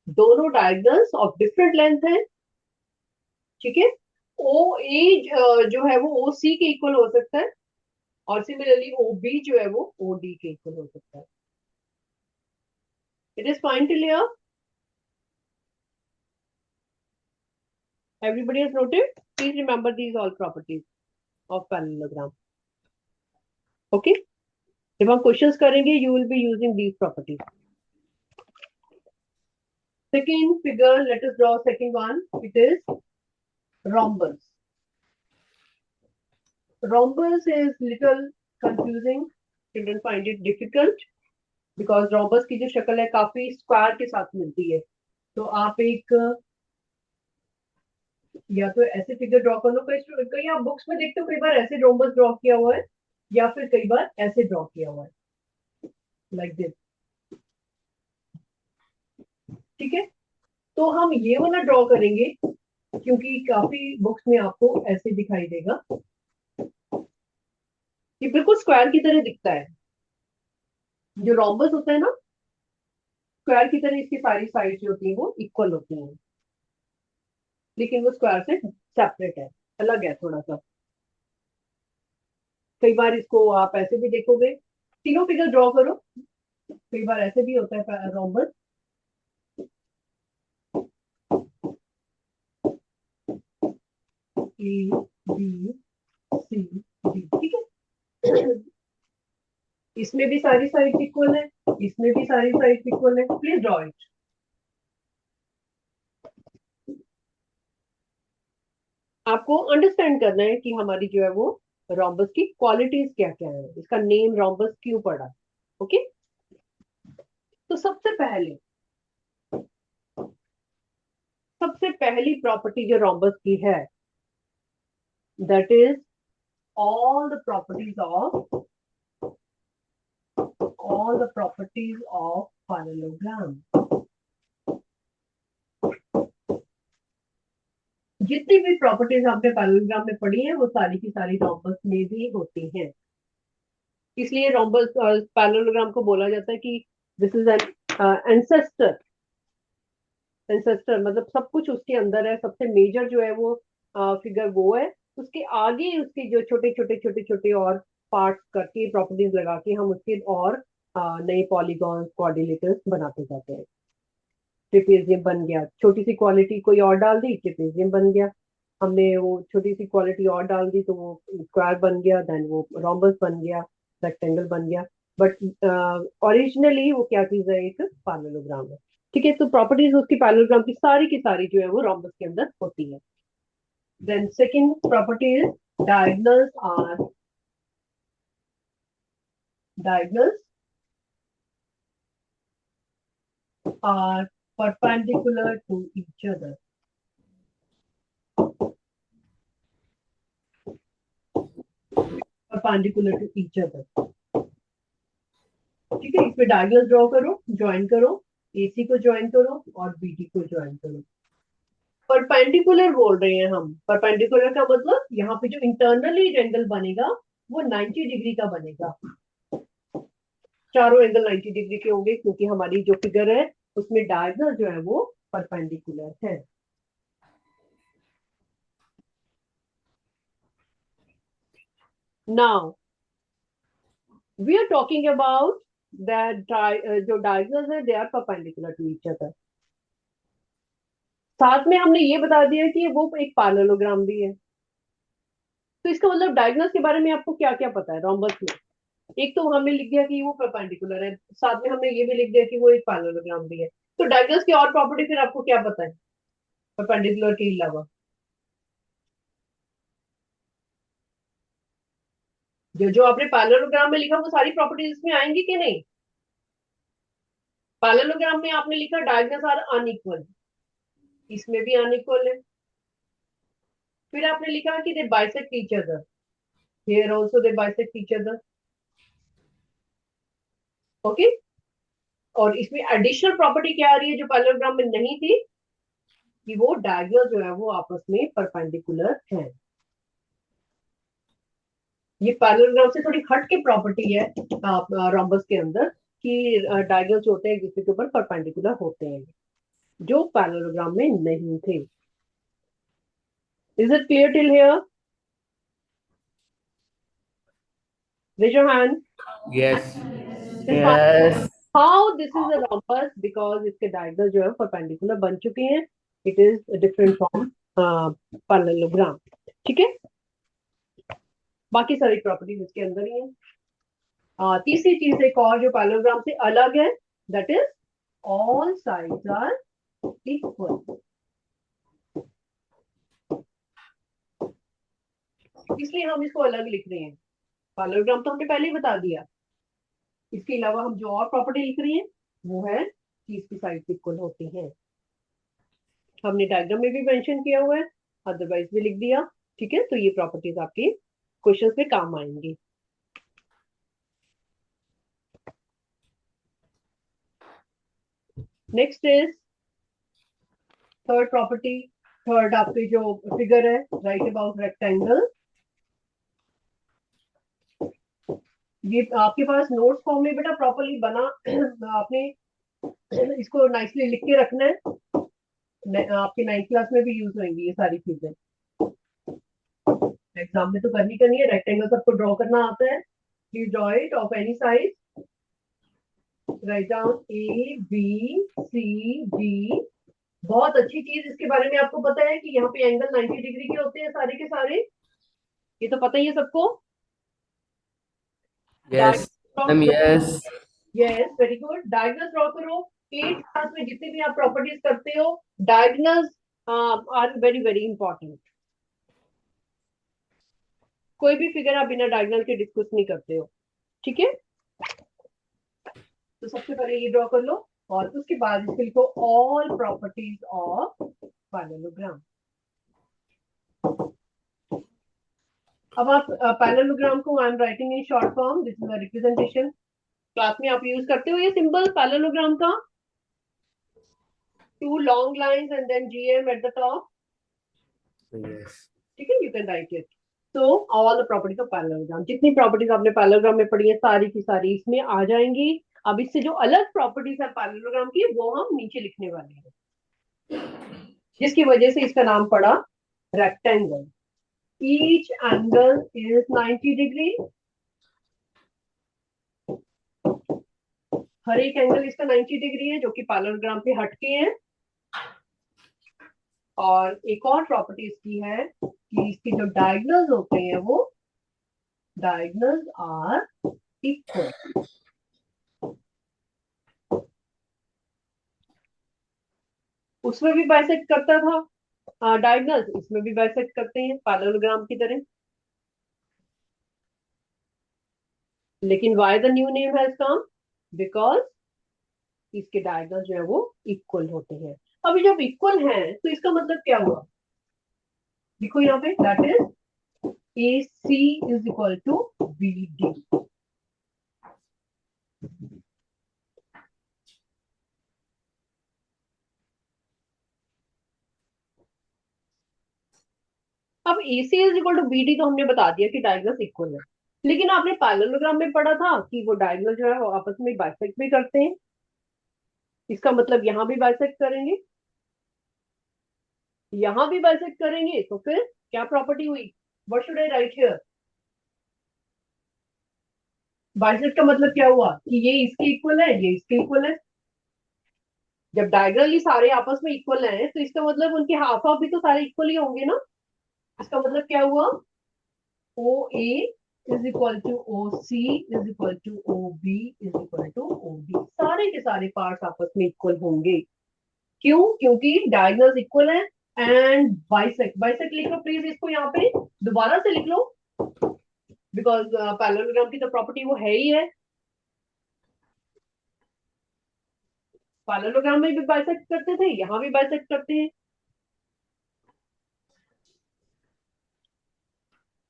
दोनों डायगोनल्स ऑफ डिफरेंट लेंथ है. ठीक है, ओ ए जो है वो ओ सी के इक्वल हो सकता है, और सिमिलरली ओ बी जो है वो ओ डी के इक्वल हो सकता है. It is fine till here. Everybody has noted? Please remember these all properties of parallelogram. Okay? जब हम क्वेश्चंस करेंगे you will be using these properties. Second figure, let us draw second one. It is rhombus. Rhombus is little confusing. Children find it difficult because rhombus की जो शक्ल है काफी square के साथ मिलती है. तो आप एक या तो ऐसे फिगर ड्रॉ कर लो, कई आप बुक्स में देखते हो कई बार ऐसे रोम्बस ड्रॉ किया हुआ है, या फिर कई बार ऐसे ड्रॉ किया हुआ है, लाइक दिस. ठीक है, तो हम ये वाला ड्रॉ करेंगे क्योंकि काफी बुक्स में आपको ऐसे दिखाई देगा. ये बिल्कुल स्क्वायर की तरह दिखता है. जो रोम्बस होता है ना, स्क्वायर की तरह इसकी सारी साइड जो होती है वो इक्वल होती है, लेकिन वो स्क्वायर से सेपरेट है, अलग है थोड़ा सा. कई बार इसको आप ऐसे भी देखोगे. तीनों फिगर ड्रॉ करो. कई बार ऐसे भी होता है rhombus. A B C D. ठीक है, इसमें भी सारी साइड इक्वल है, इसमें भी सारी साइड इक्वल है. Please draw it. आपको अंडरस्टैंड करना है कि हमारी जो है वो रोम्बस की क्वालिटीज क्या क्या है, इसका नेम रोम्बस क्यों पड़ा. ओके, तो सबसे पहली प्रॉपर्टी जो रोम्बस की है, that is all the properties of parallelogram. जितनी भी प्रॉपर्टीज आपने पैरेललोग्राम में पढ़ी है वो सारी की सारी रोम्बस में भी होती हैं. इसलिए रोम्बस पैरेललोग्राम को बोला जाता है कि दिस इज एन एंसेस्टर. मतलब सब कुछ उसके अंदर है. सबसे मेजर जो है वो फिगर वो है. उसके आगे उसके जो छोटे और पार्ट्स करके प्रॉपर्टीज लगा के हम उसके और नए पॉलीगॉन क्वाड्रिलेटरल्स बनाते जाते हैं. ट्रेपेजियम बन गया, छोटी सी क्वालिटी कोई और डाल दी, ट्रेपेजियम बन गया. हमने वो छोटी सी क्वालिटी और डाल दी तो वो स्क्वायर बन गया, देन वो रोम्बस बन गया, रेक्टेंगल बन गया. बट ओरिजिनली वो क्या चीज है? एक पैरेललोग्राम है. ठीक है, तो प्रॉपर्टीज उसकी पैरेललोग्राम की सारी जो है वो रोम्बस के अंदर होती है. Then second property is diagonals are perpendicular to each other. Perpendicular to each other. ठीक है, इसमें डायगोनल ड्रॉ करो, ज्वाइन करो, AC को ज्वाइन करो और BD को ज्वाइन करो। परपेंडिकुलर बोल रहे हैं हम। परपेंडिकुलर का मतलब यहाँ पे जो इंटरनली एंगल बनेगा वो 90 डिग्री का बनेगा। चारों एंगल 90 डिग्री के होंगे क्योंकि हमारी जो फिगर है उसमें डायगोनल जो है वो परपेंडिकुलर है। Now we are talking about that जो डायगोनल्स है they are perpendicular to each other. साथ में हमने ये बता दिया कि वो एक पैरेललोग्राम भी है। तो इसका मतलब डायगोनल्स के बारे में आपको क्या क्या पता है रोम्बस में? एक तो हमने लिख दिया कि वो परपेंडिकुलर है, साथ में हमने ये भी लिख दिया कि वो एक पैरेललोग्राम भी है। तो डायगोनल्स की और प्रॉपर्टी फिर आपको क्या पता है परपेंडिकुलर के अलावा? जो जो आपने पैरेललोग्राम में लिखा वो सारी प्रॉपर्टीज इसमें आएंगी कि नहीं? पैरेललोग्राम में आपने लिखा डायगोनल्स आर अनइक्वल, इसमें भी अनइक्वल है। फिर आपने लिखा कि they bisect each other, here also they bisect each other. Okay, और इसमें एडिशनल प्रॉपर्टी क्या आ रही है जो पैरेललोग्राम में नहीं थी, कि वो डायगोनल जो है वो आपस में परपेंडिकुलर है। ये पैरेललोग्राम से थोड़ी हट के प्रॉपर्टी है रोम्बस के अंदर कि डायगोनल्स होते हैं एक दूसरे के ऊपर परपेंडिकुलर होते हैं, जो पैरेललोग्राम में नहीं थे। Is it clear till here? Raise your hand. Yes. Yes. How this is a rhombus? Because इसके डायगोनल जो है परपेंडिकुलर बन चुके हैं। It is different from parallelogram. ठीक है, बाकी सारी प्रॉपर्टीज इसके अंदर ही है। तीसरी चीज एक और जो पैरेललोग्राम से अलग है, that is all sides are equal. इसलिए हम इसको अलग लिख रहे हैं। पैरेललोग्राम तो हमने पहले ही बता दिया। इसके अलावा हम जो और प्रॉपर्टी लिख रहे हैं वो है कि इसकी साइड्स इक्वल होती हैं। हमने डायग्राम में भी मेंशन किया हुआ है, अदरवाइज भी लिख दिया। ठीक है, तो ये प्रॉपर्टीज आपके क्वेश्चंस में काम आएंगी। Next is third property. Third आपके जो फिगर है राइट अबाउट रेक्टेंगल, ये आपके पास नोट्स फॉर्म में बेटा प्रॉपरली बना आपने इसको नाइसली लिख के रखना है। आपके 9th क्लास में भी यूज होंगी ये सारी चीजें। एग्जाम में तो करनी है। रेक्टेंगल सबको ड्रॉ करना आता है। Please draw it of any size. Write down ABCD। बहुत अच्छी चीज इसके बारे में आपको पता है कि यहाँ पे एंगल 90 डिग्री के होते हैं सारे के सारे। ये तो पता ही है सबको। Yes. Ma'am, yes. Yes, very good. Diagonal draw करो। 8th क्लास में जितनी भी आप प्रॉपर्टीज करते हो, diagonals are very very important. कोई भी फिगर आप बिना डायगोनल के डिस्कस नहीं करते हो। ठीक है, तो सबसे पहले ये ड्रॉ कर लो और उसके बाद इसके लिखो ऑल प्रॉपर्टीज ऑफ पैरेललोग्राम। अब आप पैरेललोग्राम को I am writing in short form, this is a representation. Class में आप यूज करते हो ये सिंबल पैरेललोग्राम का, 2 long lines and then GM at the top. Yes. ठीक है, you can write it. So all the properties of parallelogram, जितनी properties आपने पैरेललोग्राम में पढ़ी है सारी की सारी इसमें आ जाएंगी। अब इससे जो अलग प्रॉपर्टीज है पैरेललोग्राम की वो हम नीचे लिखने वाले हैं, जिसकी वजह से इसका नाम पड़ा rectangle. Each angle is 90 degree. हर एक एंगल इसका 90 डिग्री है जो कि पैरेललोग्राम पे हटके है। और एक और प्रॉपर्टी इसकी है कि इसके जो डायगोनल्स होते हैं वो डायगोनल्स आर इक्वल। उसमें भी बाइसेक्ट करता था डायगोनल्स, इसमें भी बाइसेक्ट करते हैं पैरेललोग्राम की तरह। लेकिन why the new name has come? Because इसके डायगोनल जो है वो इक्वल होते हैं। अभी जब इक्वल है तो इसका मतलब क्या हुआ? देखो यहाँ पे that is AC is equal to BD। AC is equal to BD तो हमने बता दिया कि डायगोनल्स इक्वल है, लेकिन आपने पैरेललोग्राम में पढ़ा था कि वो डायगोनल जो है वो आपस में बाइसेक्ट भी करते हैं। इसका मतलब यहाँ भी बाइसेक्ट करेंगे, यहाँ भी बाइसेक्ट करेंगे, तो फिर क्या प्रॉपर्टी हुई? What should I right here? Bisect का मतलब क्या हुआ कि ये इसके इक्वल है, ये इसके इक्वल है। जब डायगोनली सारे आपस में इक्वल हैं तो इसका मतलब उनके हाफ हाफ भी तो सारे इक्वल ही होंगे ना। इसका मतलब क्या हुआ? OA is equal to OC is equal to OB is equal to OD, सारे के सारे पार्ट्स आपस में इक्वल होंगे। क्यों? क्योंकि डायगोनल्स इक्वल है एंड बाइसेक्ट। बाइसेक्ट लिख लो प्लीज, इसको यहाँ पे दोबारा से लिख लो, बिकॉज पैरेललोग्राम की तो प्रॉपर्टी वो है ही है। पैरेललोग्राम में भी बाइसेक्ट करते थे, यहाँ भी बाइसेक्ट करते हैं।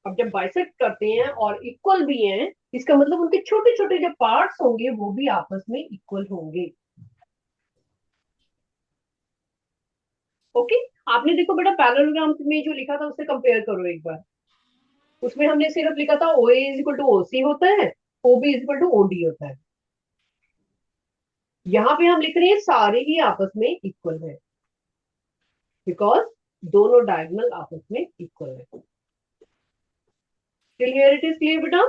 अब जब बाइसेक्ट करते हैं और इक्वल भी हैं, इसका मतलब उनके छोटे छोटे जो पार्ट्स होंगे वो भी आपस में इक्वल होंगे। ओके, आपने देखो बेटा पैरेललोग्राम में जो लिखा था उससे कंपेयर करो एक बार। उसमें हमने सिर्फ लिखा था OA is equal to OC होता है, OB is equal to OD होता है। यहाँ पे हम लिख रहे हैं सारे ही आपस में इक्वल है, बिकॉज दोनों डायगोनल आपस में इक्वल है। Till here it is clear बेटा?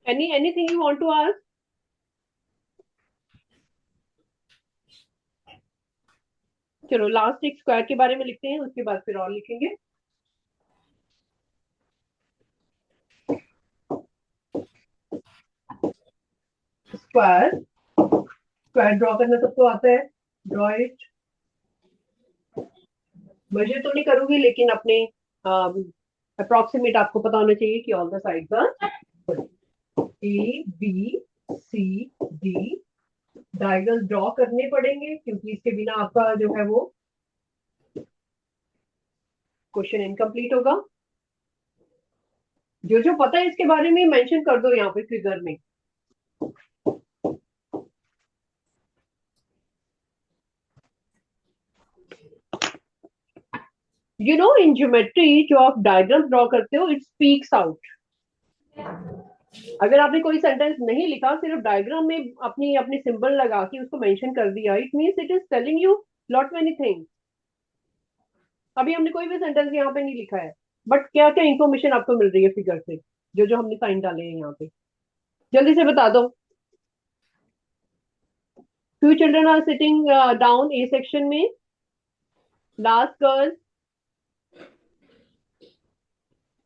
anything you want to ask? चलो लास्ट एक स्क्वायर के बारे में लिखते हैं, उसके बाद फिर और लिखेंगे। स्क्वायर, स्क्वायर ड्रॉ करना सबको आता है, ड्रॉ इट। मेजर तो नहीं करूंगी, लेकिन अपने अप्रोक्सीमेट आपको पता होना चाहिए कि all the sides are ABCD। Diagonal draw करने पड़ेंगे क्योंकि इसके बिना आपका जो है वो क्वेश्चन इनकम्प्लीट होगा। जो जो पता है इसके बारे में मेंशन कर दो यहाँ पे फिगर में। यू नो इन ज्योमेट्री जो आप डायग्राम ड्रॉ करते हो, इट स्पीक्स आउट। अगर आपने कोई सेंटेंस नहीं लिखा, सिर्फ डायग्राम में अपनी अपनी सिंबल लगा के उसको मेंशन कर दिया, it means it is telling you lot many things. अभी हमने कोई भी सेंटेंस यहाँ पे नहीं लिखा है, बट क्या क्या इंफॉर्मेशन आपको मिल रही है फिगर से, जो जो हमने साइन डाले हैं यहाँ पे, जल्दी से बता दो। Few children are sitting down A section में। लास्ट गर्ल,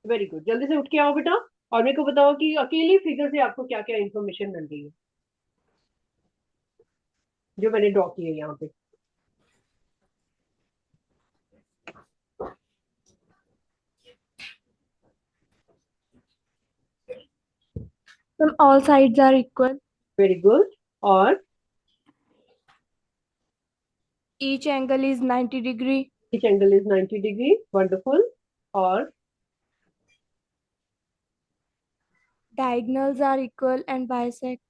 वेरी गुड, जल्दी से उठ के आओ बेटा और मेरे को बताओ कि अकेली फिगर से आपको क्या क्या इंफॉर्मेशन मिल रही है जो मैंने ड्रॉ की है यहाँ पे। All sides are equal. Very good. और Each angle is 90 degree. each angle is 90 degree, wonderful। और Diagonals are equal and bisect.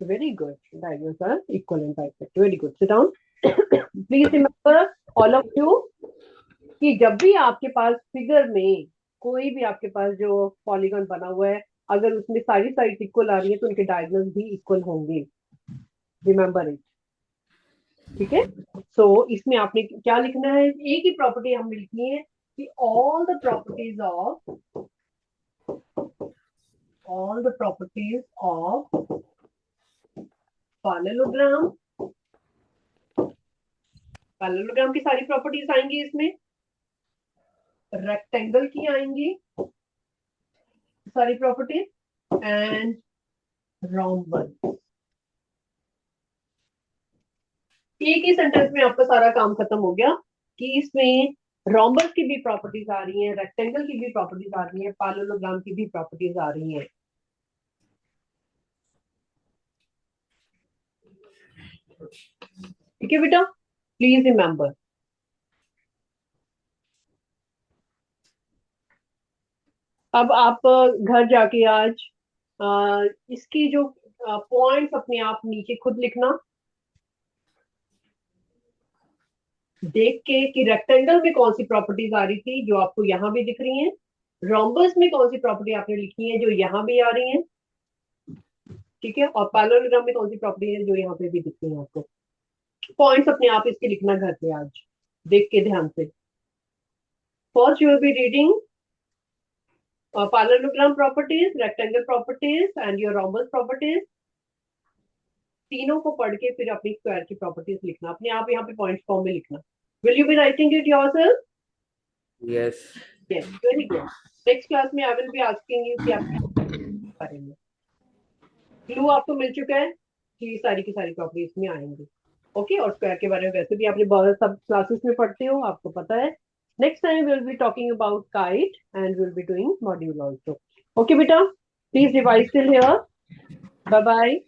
very good, diagonals are equal and bisect, very good, sit down। please remember all of you कि जब भी आपके पास figure में कोई भी आपके पास जो पॉलीगॉन बना हुआ है, अगर उसमें सारी साइड इक्वल आ रही है तो उनके डायगोनल्स भी इक्वल होंगे, रिमेंबर इट। ठीक है, सो इसमें आपने क्या लिखना है, एक ही प्रॉपर्टी हमने लिखनी है कि all the properties of parallelogram, parallelogram की सारी प्रॉपर्टीज आएंगी इसमें, रेक्टेंगल की आएंगी सारी प्रॉपर्टीज, एंड रोम्बस। एक ही सेंटेंस में आपका सारा काम खत्म हो गया कि इसमें रोम्बस की भी प्रॉपर्टीज आ रही हैं, रेक्टेंगल की भी प्रॉपर्टीज आ रही हैं, पैरेललोग्राम की भी प्रॉपर्टीज आ रही हैं। ठीक है बेटा, प्लीज रिमेंबर। अब आप घर जाके आज इसकी जो पॉइंट्स अपने आप नीचे खुद लिखना, देख के कि रेक्टेंगल में कौन सी प्रॉपर्टीज आ रही थी जो आपको यहाँ भी दिख रही हैं, रोम्बस में कौन सी प्रॉपर्टी आपने लिखी है जो यहाँ भी आ रही है, ठीक है, और पैरेललोग्राम में कौन सी प्रॉपर्टी है जो यहाँ पे भी दिख रही है आपको। पॉइंट्स अपने आप इसके लिखना घर पे आज, देख के ध्यान से। First you will be reading parallelogram properties, rectangle properties and your rhombus properties. तीनों को पढ़ के फिर अपनी स्क्वायर की प्रॉपर्टीज लिखना, अपने आप यहाँ पे पॉइंट्स फॉर्म में लिखना। Will you be writing it yourself? Yes. Yes, very good. Next class में I will be asking you कि आप करेंगे। क्लू आपको मिल चुका है कि सारी की सारी प्रॉपर्टीज में आएंगे। ओके, और स्क्वायर के बारे में वैसे भी आपने बहुत सब क्लासेस में पढ़ते हो, आपको पता है। Next time will be talking about kite and will be doing module also. Okay बेटा, please revise till here. Bye bye.